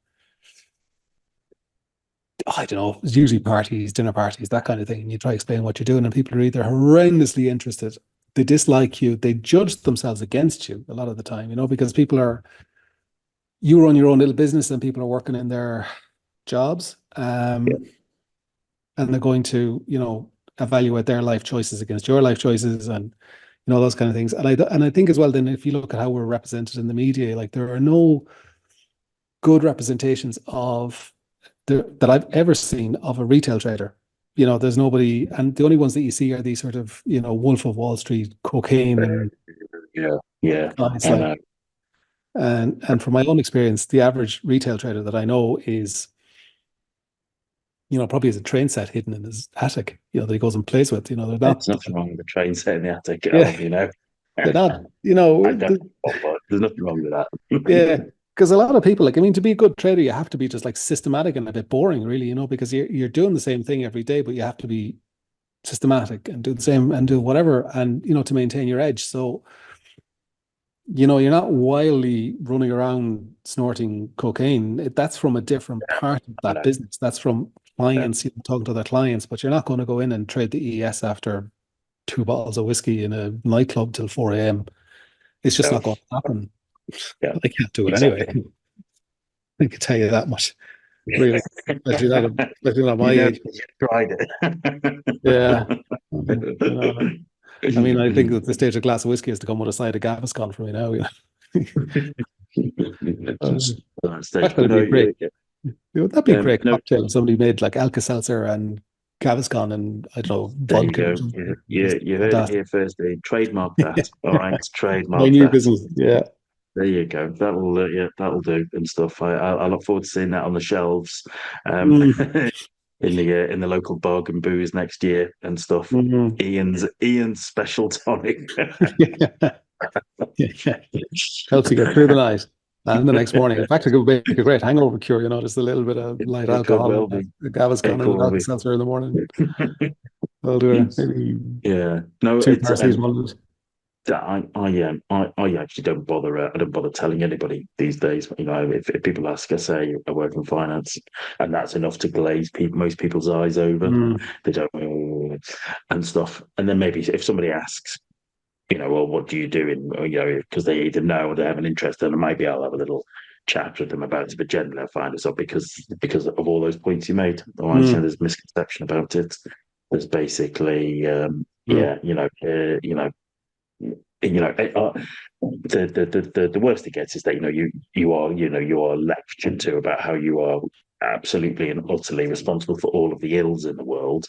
I don't know, it's usually parties, dinner parties, that kind of thing. And you try to explain what you're doing, and people are either horrendously interested, they dislike you, they judge themselves against you a lot of the time, because you run your own little business, and people are working in their jobs, Yeah. and they're going to, evaluate their life choices against your life choices, and those kind of things. And I think as well, then, if you look at how we're represented in the media, like, there are no good representations that I've ever seen of a retail trader. There's nobody, and the only ones that you see are these sort of, Wolf of Wall Street, cocaine, and Yeah. Yeah. guys I like, know. and from my own experience, the average retail trader that I know is, probably has a train set hidden in his attic, that he goes and plays with. They're There's not, nothing wrong with the train set in the attic, yeah, Alan, they're not, I don't, but there's nothing wrong with that. yeah. because a lot of people, like, I mean, to be a good trader, you have to be just like systematic and a bit boring, really, because you're doing the same thing every day, but you have to be systematic and do the same and do whatever, and to maintain your edge. So, you're not wildly running around snorting cocaine. That's from a different part of I that know. business. That's from Yeah. clients, talking to their clients, but you're not going to go in and trade the ES after 2 bottles of whiskey in a nightclub till 4 a.m. It's just No. not going to happen. Yeah. I can't do it anyway. Exactly. I can tell you that much, really. Especially not my You know, age. you tried Yeah. it. I mean, I think at this stage, a glass of whiskey has to come with a side of Gaviscon for me now. Uh, That stage, Actually, but that'd no, be a great. That'd be a great no. cocktail. Somebody made like Alka-Seltzer and Gaviscon and I don't know There you vodka or go. something. You heard it Fantastic. here first. Trademark that. All right, My trademark new that. business. Yeah. There you go. That'll yeah, that'll do and stuff. I look forward to seeing that on the shelves, Mm, in the local bog and booze next year and stuff. mhm. Ian's special tonic. Yeah. Yeah. Helps you get through the night and the next morning. In fact, it could make a great hangover cure, just a little bit of light It could alcohol well and be. a It Gaviscon and could an well be. Alka-Seltzer in the morning. I'll do maybe Yeah. No, two it's paracetamol. I actually don't bother. I don't bother telling anybody these days. If people ask, I say I work in finance, and that's enough to glaze most people's eyes over. Mm, They don't and stuff. And then maybe if somebody asks, well, what do you do? Because they either know or they have an interest, and maybe I'll have a little chat with them about it. But generally, I find it's up because of all those points you made. Otherwise, mm, there's misconception about it. There's basically, mm, yeah, the worst it gets is that you are lectured to about how you are absolutely and utterly responsible for all of the ills in the world,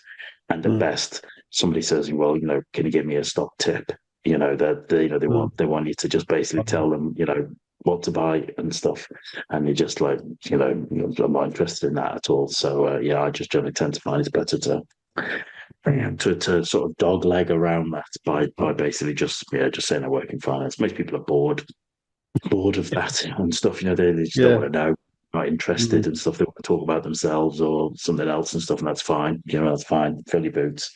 and at mm, best somebody says, well, can you give me a stock tip? That mm, they want you to just basically tell them what to buy and stuff, and you're just like, I'm not interested in that at all. So yeah, I just generally tend to find it's better to sort of dog leg around that by basically just saying I work in finance. Most people are bored of that and stuff. They just don't yeah. want to know, not interested Mm, and stuff. They want to talk about themselves or something else and stuff, and that's fine. That's fine. Fill your boots.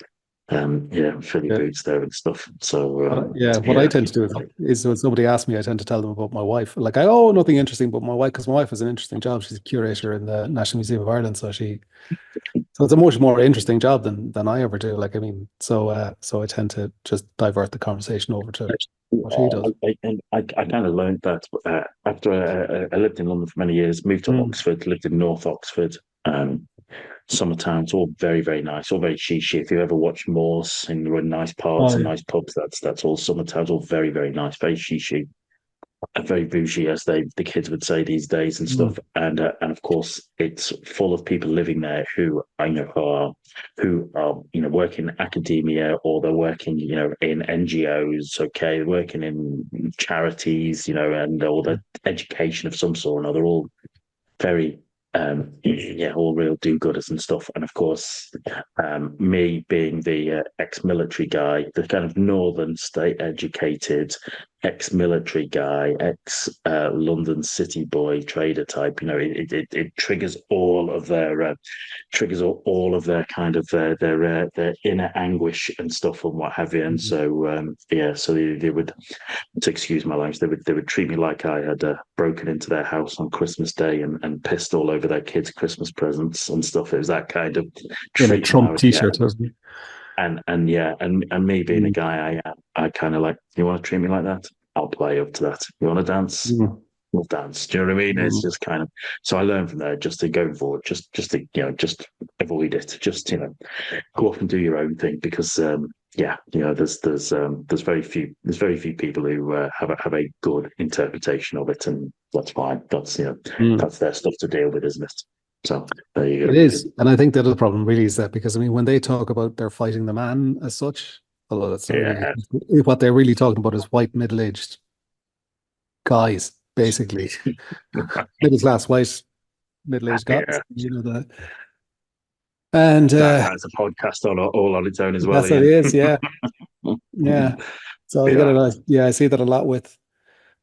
Yeah, fill your yeah. boots there and stuff. So Yeah, what I yeah, tend to do is when somebody asks me, I tend to tell them about my wife. Like, oh, nothing interesting but my wife, because my wife has an interesting job. She's a curator in the National Museum of Ireland, so it's a much more interesting job than I ever do. Like, I mean, so I tend to just divert the conversation over to what she does. I kind of learned that after I lived in London for many years, moved to Mm. Oxford, lived in North Oxford. Summertime, it's all very, very nice, all very chic. If you ever watch Morse in the really nice parts Oh and yeah. nice pubs, that's all summertime. It's all very, very nice, very chic and very bougie, as the kids would say these days and Mm. stuff. And of course, it's full of people living there who I know who are working in academia or they're working in NGOs. Okay, working in charities, and all the education of some sort or another. All very yeah, all real do-gooders and stuff. And of course, me being the ex-military guy, the kind of northern state educated ex-military guy, ex-London city boy trader type, it triggers all of their kind of their inner anguish and stuff and what have you. And Mm. so yeah, so they would, to excuse my language, they would treat me like I had broken into their house on Christmas Day and pissed all over their kids' Christmas presents and stuff. It was that kind of In a treatment I Trump was getting. t-shirt, husband. And yeah, and me being a Mm. guy I am, I kind of like, you want to treat me like that? I'll play up to that. You want to dance? Mm. We'll dance. Do you know what I mean? It's Mm. just kind of, so I learned from there just to go forward, just to just avoid it, just go off and do your own thing because yeah, there's very few people who have a good interpretation of it, and that's fine. That's Mm. that's their stuff to deal with, isn't it? So there you It go. is, and I think that the problem really is that because I mean, when they talk about they're fighting the man as such, although that's not really Yeah, what they're really talking about is white middle-aged guys, basically middle class white middle-aged guys. yeah. And That's a podcast all on its own as well, that's what it Ian. is. Yeah, yeah. So you get a lot. Yeah, I see that a lot with.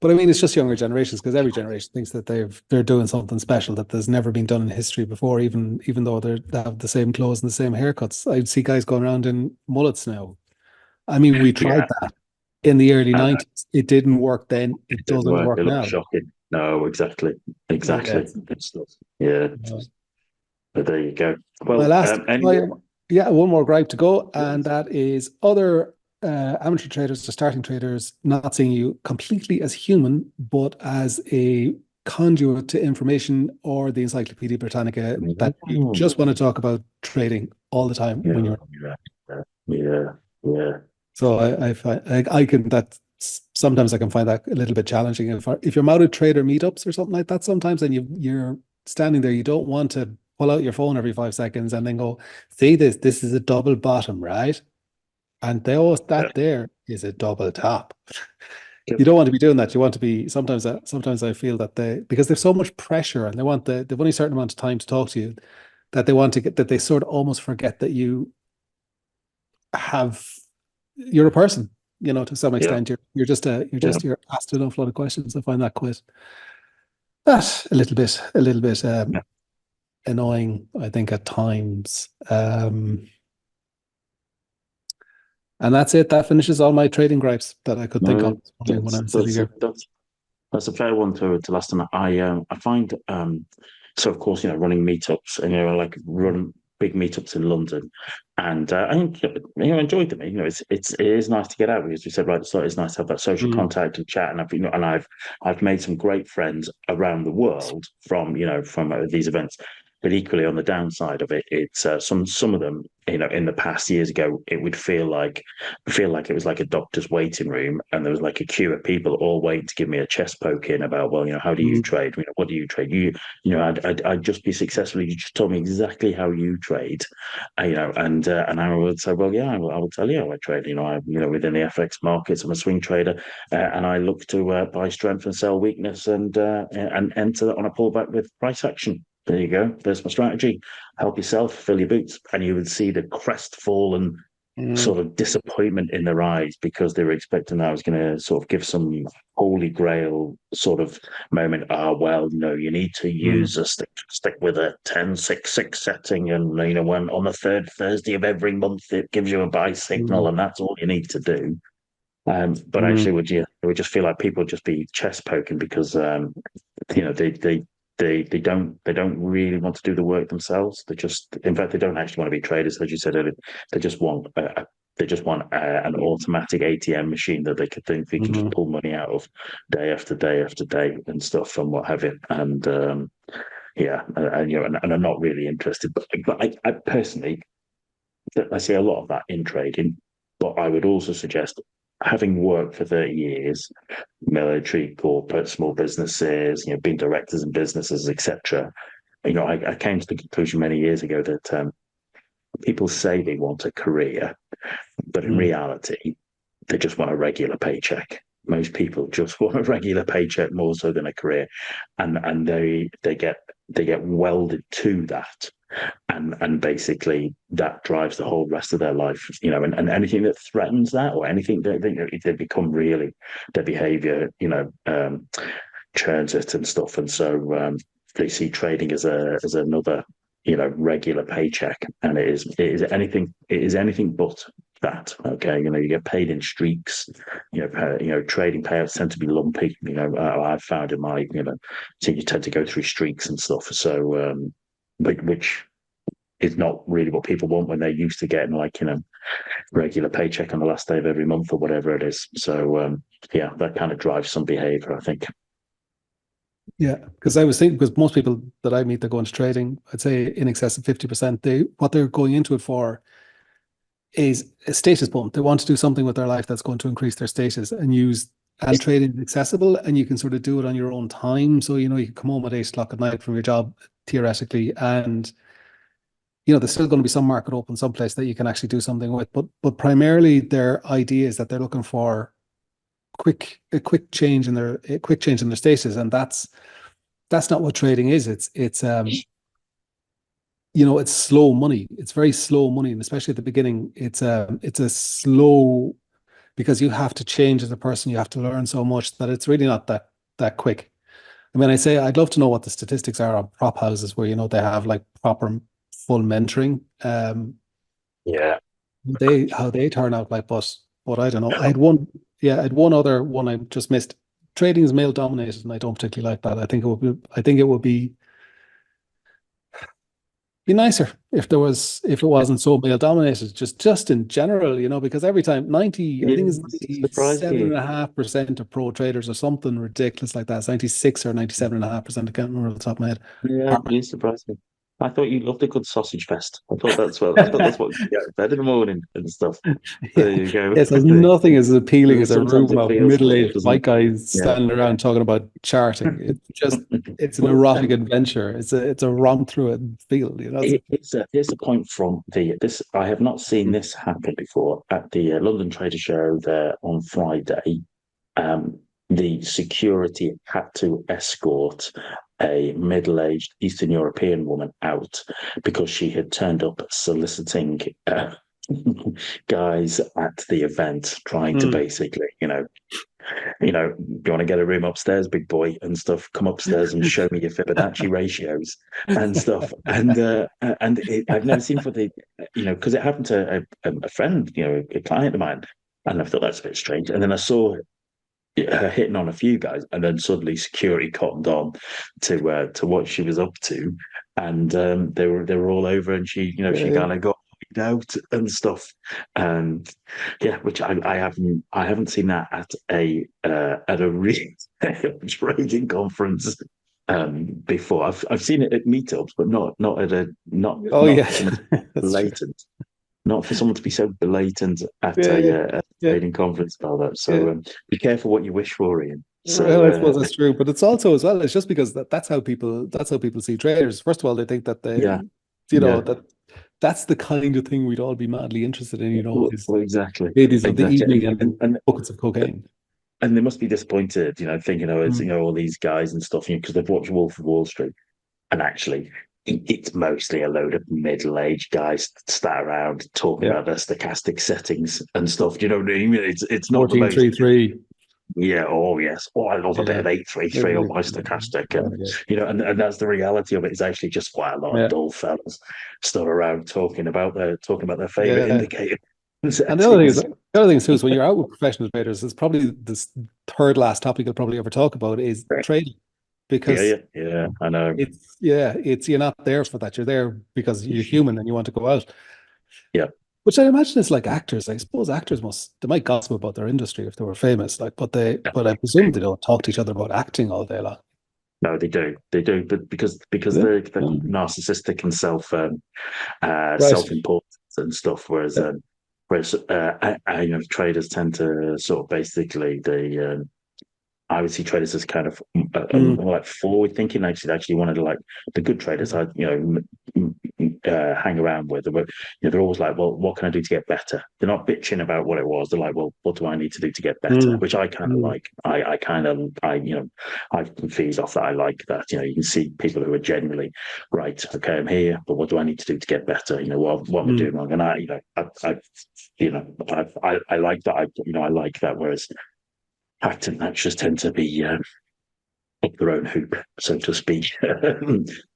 But I mean, it's just younger generations because every generation thinks that they're doing something special that there's never been done in history before, even though they have the same clothes and the same haircuts. I see guys going around in mullets now. I mean, we tried Yeah, that in the early uh, 90s. It didn't work then. It it didn't doesn't work. work It looked now. shocking. No, exactly, Yeah. exactly. Yeah, but there you go. My Well, last, yeah, one more gripe to go, and that is other amateur traders or starting traders not seeing you completely as human, but as a conduit to information or the Encyclopedia Britannica that you just want to talk about trading all the time when you're. yeah, yeah. So I find I can that sometimes I can find that a little bit challenging if you're out at trader meetups or something like that sometimes and you're standing there, you don't want to pull out your phone every 5 seconds and then go, see this is a double bottom, right? And they always Yeah. that there is a double top. Yep. You don't want to be doing that. You want to be sometimes I feel that because there's so much pressure and they've only a certain amount of time to talk to you that they want to get that they sort of almost forget that have you're a person, to some Yeah. extent. Yeah. You're asked an awful lot of questions. I find that quite that a little bit Yeah. annoying, I think, at times. And that's it. That finishes all my trading gripes that I could think of No, this morning when I'm sitting that's here. that's a fair one to last time. I find so of course running meetups and like run big meetups in London, and I think enjoyed them. It is nice to get out because we said right at the start it's nice to have that social Mm, contact and chat, and I've made some great friends around the world from these events. But equally on the downside of it, it's some of them in the past years ago it would feel like it was like a doctor's waiting room and there was like a queue of people all waiting to give me a chest poke in about, well, how do you mm, trade? What do you trade? I'd just be successful. You just told me exactly how you trade, and I would say, well, yeah, I will tell you how I trade. Within the FX markets, I'm a swing trader, and I look to buy strength and sell weakness and enter on a pullback with price action. There you go. There's my strategy. Help yourself, fill your boots, and you would see the crestfallen mm, sort of disappointment in their eyes because they were expecting that I was going to sort of give some holy grail sort of moment. Well, no, you need to mm, use stick with a 10-6-6 setting, and when on the third Thursday of every month it gives you a buy signal, mm, and that's all you need to do. But mm, actually, it would just feel like people would just be chest poking because you know they they they don't really want to do the work themselves. In fact, they don't actually want to be traders, as you said earlier. They just want an automatic ATM machine that they can just mm, pull money out of day after day after day and stuff and what have you. And yeah, and I'm not really interested. But I personally I see a lot of that in trading. But I would also suggest, having worked for 30 years, military, corporate, small businesses, being directors in businesses, etc. I came to the conclusion many years ago that people say they want a career, but in mm, reality, they just want a regular paycheck. Most people just want a regular paycheck more so than a career, and they get welded to that, and basically that drives the whole rest of their life. And anything that threatens that or anything that they become really their behavior, churns it and stuff, and so they see trading as another regular paycheck, and it is anything but that. Okay, you get paid in streaks. Trading payouts tend to be lumpy. I've found in my so you tend to go through streaks and stuff. So which is not really what people want when they're used to getting like regular paycheck on the last day of every month or whatever it is. So yeah, that kind of drives some behavior, I think. yeah, because I was thinking, because most people that I meet that go into trading, I'd say in excess of 50%, what they're going into it for is a status bump. They want to do something with their life that's going to increase their status and trading is accessible and you can sort of do it on your own time. So, you can come home at 8 o'clock at night from your job theoretically, and there's still going to be some market open someplace that you can actually do something with. But primarily their idea is that they're looking for a quick change in their status. And that's not what trading is. It's slow money. It's very slow money, and especially at the beginning, it's a slow because you have to change as a person. You have to learn so much that it's really not that quick. I mean, I say I'd love to know what the statistics are on prop houses where, they have like proper full mentoring. Yeah. How they turn out like, but I don't know. I had one other one I just missed. Trading is male dominated, and I don't particularly like that. I think it would be nicer if it wasn't so male dominated, just in general, because every time I think it's Surprised 97.5% of pro traders or something ridiculous like that. It's 96 or 97.5%. I can't remember off the top of my head. Yeah, Are- you surprised me. I thought you loved a good sausage fest. I thought that's what you get out of bed in the morning and stuff. Yeah. There you go. Yes, there's nothing as appealing as a Sometimes room it of feels like it, middle-aged doesn't white it? guys Yeah. standing around talking about charting. It's an Well, erotic adventure. It's a romp through it field, here's a point from this. I have not seen Mm. this happen before at the London Trader Show there on Friday. Um, the security had to escort a middle-aged Eastern European woman out because she had turned up soliciting guys at the event, trying to Mm. basically, you want to get a room upstairs, big boy, and stuff. Come upstairs and show me your Fibonacci ratios and stuff. I've never seen for because it happened to a friend, a client of mine, and I thought that's a bit strange. And then I saw her hitting on a few guys, and then suddenly security cottoned on to what she was up to, and they were all over, and she Yeah. kind of got out and stuff, and yeah, which I haven't seen that at a real trading conference before. I've seen it at meetups, but not at a Oh not yeah, for someone to be that's true. blatant, not for someone to be so blatant at Yeah, a yeah, trading conference about that. yeah. So be careful what you wish for, Ian. Well, So I suppose that's true, but it's also as well. It's just because that's how people see traders. First of all, they think that yeah, yeah, that's the kind of thing we'd all be madly interested in. Is well, exactly, ladies of the exactly, evening and, and and buckets of cocaine. and they must be disappointed, thinking, oh, it's Mm. all these guys and stuff, because they've watched Wolf of Wall Street, and actually, it's mostly a load of middle-aged guys sat around talking Yeah, about their stochastic settings and stuff. Do you know what I mean? It's not the most. 1433. Yeah, oh yes. Oh, I love a bit Yeah, of 833 on my stochastic. yeah, And and that's the reality of it. It's actually just quite a lot of yeah, dull fellas stood around talking about their favorite yeah. indicator And settings. the other thing too is when you're out with professional traders, it's probably this third last topic you'll probably ever talk about is trading Yeah, because yeah, yeah. I know. it's you're not there for that. You're there because you're human and you want to go out. Yeah. Which I imagine is like actors. I suppose actors they might gossip about their industry if they were famous, like, but I presume they don't talk to each other about acting all day long. No, they do. They do, but because Yeah. they're narcissistic and Right. self-important and stuff, Yeah. whereas traders tend to sort of basically I would see traders as kind of Mm, more like forward thinking. Actually, one of the good traders I hang around with. They're always like, well, what can I do to get better? They're not bitching about what it was. They're like, well, what do I need to do to get better? mm, Which I kind of mm, like. I can feed off that. I like that. You can see people who are genuinely right. Okay, I'm here, but what do I need to do to get better? What am I mm, doing wrong? And I like that. I like that. Whereas actors tend to be up their own hoop, so to speak,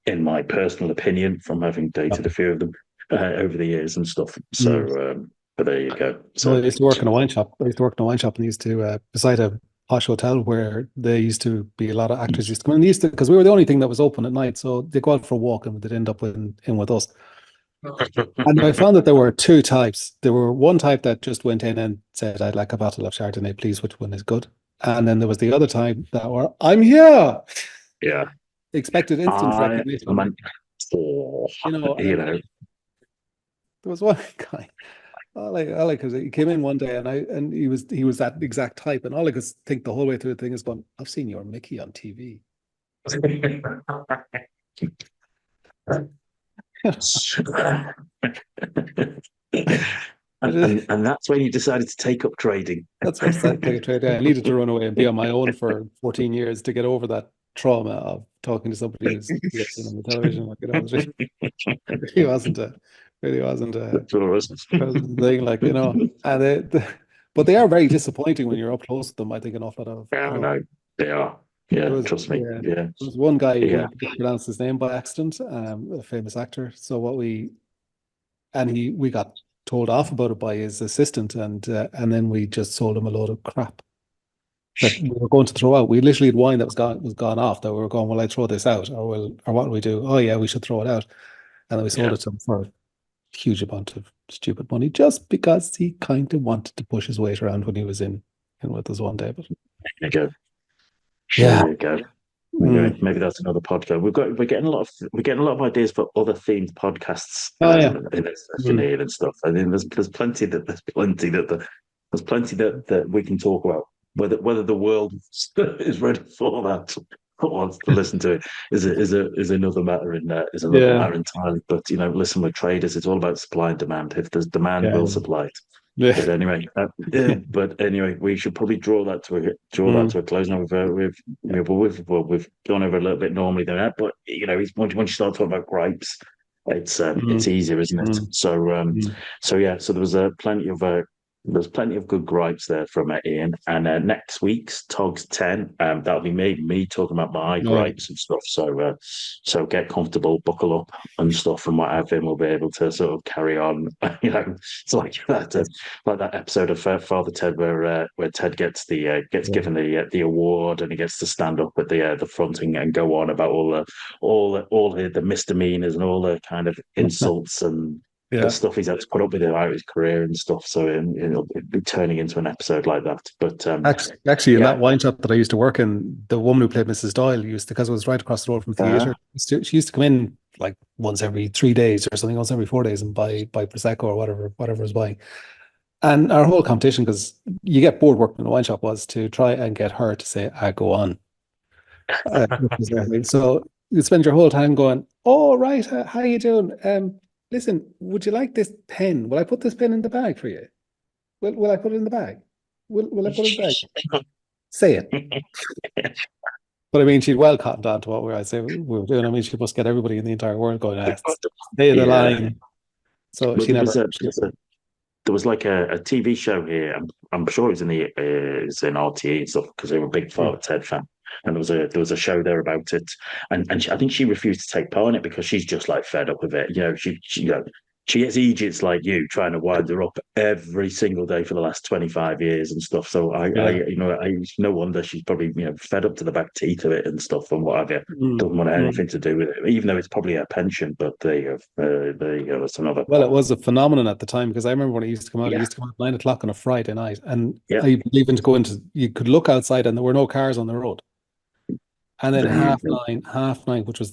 in my personal opinion, from having dated a few of them over the years and stuff. mm. But there you go. Well, I So, used to work in a wine shop. I used to work in a wine shop and used to beside a posh hotel where they used to be a lot of actors used to come in. They used to because we were the only thing that was open at night, so they go out for a walk and they'd end up in with us. And I found that there were two types. There were one type that just went in and said, "I'd like a bottle of Chardonnay, please. Which one is good?" And then there was the other type that were, "I'm here." yeah, Expected instant I recognition. man, oh, And there was one guy. All I could he came in one day and he was that exact type, and all I could think the whole way through the thing is going, I've seen your Mickey on TV. and, and and that's when you decided to take up trading. That's what I decided to take a trade. I needed to run away and be on my own for 14 years to get over that trauma of talking to somebody who's seen on the television. Like, it really wasn't a That's what it was. thing. Like, and But they are very disappointing when you're up close with them. I think an awful lot of, Yeah, I know they are. there Yeah, was, trust me. yeah, Yeah, there was one guy yeah, we pronounced his name by accident, a famous actor. So we got told off about it by his assistant, and then we just sold him a load of crap that we were going to throw out. We literally had wine that was gone off that we were going, well, I throw this out, or what do we do? Oh yeah, we should throw it out, and then we sold yeah. it to him for a huge amount of stupid money just because he kind of wanted to push his weight around when he was in with us one day. But There you go. yeah, There you go. Anyway, mm. maybe that's another podcast. We're getting a lot of ideas for other themed podcasts Oh yeah, in this session mm. here and stuff. I mean, there's plenty that we can talk about. Whether the world is ready for that or wants to listen to it is another matter is another Yeah, matter entirely. But listen, with traders, it's all about supply and demand. If there's demand, yeah, we'll supply it. yeah. But anyway, yeah. But anyway, we should probably Mm. draw that to a close now. We've gone over a little bit normally than that, but once you start talking about gripes, it's Mm. easier, isn't it? Mm. So Mm. yeah, so there was there's plenty of good gripes there from Ian. And next week's Togs 10, that'll be me talking about my Oh yeah, gripes and stuff. So get comfortable, buckle up and stuff, and what have you, and we'll be able to sort of carry on. It's like that episode of Father Ted where Ted gets yeah. given the award, and he gets to stand up at the front and go on about all the misdemeanors and all the kind of insults and the Yeah. stuff he's had to put up with throughout his career and stuff. So it'll be turning into an episode like that. But Actually, in yeah, that wine shop that I used to work in, the woman who played Mrs. Doyle used to, because it was right across the road from the uh, theater. She used to come in like once every 3 days or something, once every 4 days, and buy prosecco or whatever was buying. And our whole competition, because you get bored working in a wine shop, was to try and get her to say, "I go on." Which was their thing. So you spend your whole time going, "Oh, right, how you doing? Listen, would you like this pen? Will I put this pen in the bag for you? Will I put it in the bag? Will I put it in the bag? Say it." But I mean, she'd well cottoned on to what I say we were doing. I mean, she must get everybody in the entire world going, stay the yeah. line. So Well, she never. there was like a TV show here. I'm sure it was it's in RTE and stuff because they were a big Mm. Father Ted fan. And there was a show there about it, and I think she refused to take part in it because she's just like fed up with it. She has Egypts like you trying to wind her up every single day for the last 25 years and stuff. So Yeah. no wonder she's probably fed up to the back teeth of it and stuff and what have you. Mm. Doesn't want Mm. anything to do with it, even though it's probably a pension. But there you go. There you go. That's another. Well, it was a phenomenon at the time because I remember when it used to come out, it Yeah, used to come out at 9 o'clock on a Friday night. And yeah. I believe in to go into, you could look outside and there were no cars on the road. And then There you go. half nine, which was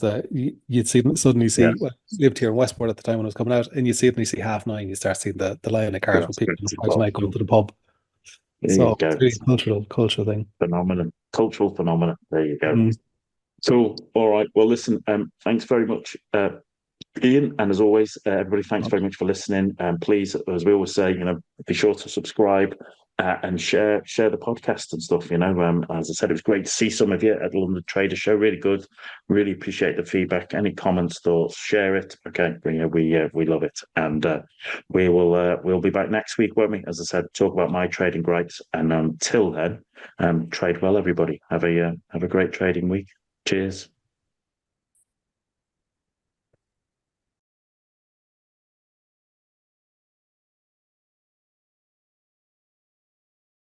you'd suddenly Yeah, see, well, lived here in Westport at the time when it was coming out, and you suddenly see half nine, you start seeing the line of cars with that's people good on as Friday well. night going to the pub. There you So it's go. really cultural thing. Phenomenon, cultural phenomenon. There you go. Mm. Cool. All right. Well, listen. Thanks very much, Ian, and as always, everybody, thanks very much for listening. And please, as we always say, be sure to subscribe and share the podcast and stuff. As I said, it was great to see some of you at the London Trader Show. Really good. Really appreciate the feedback. Any comments, thoughts, share it. Okay, we love it, and we'll be back next week, won't we? As I said, talk about my trading gripes. And until then, trade well, everybody. Have a great trading week. Cheers.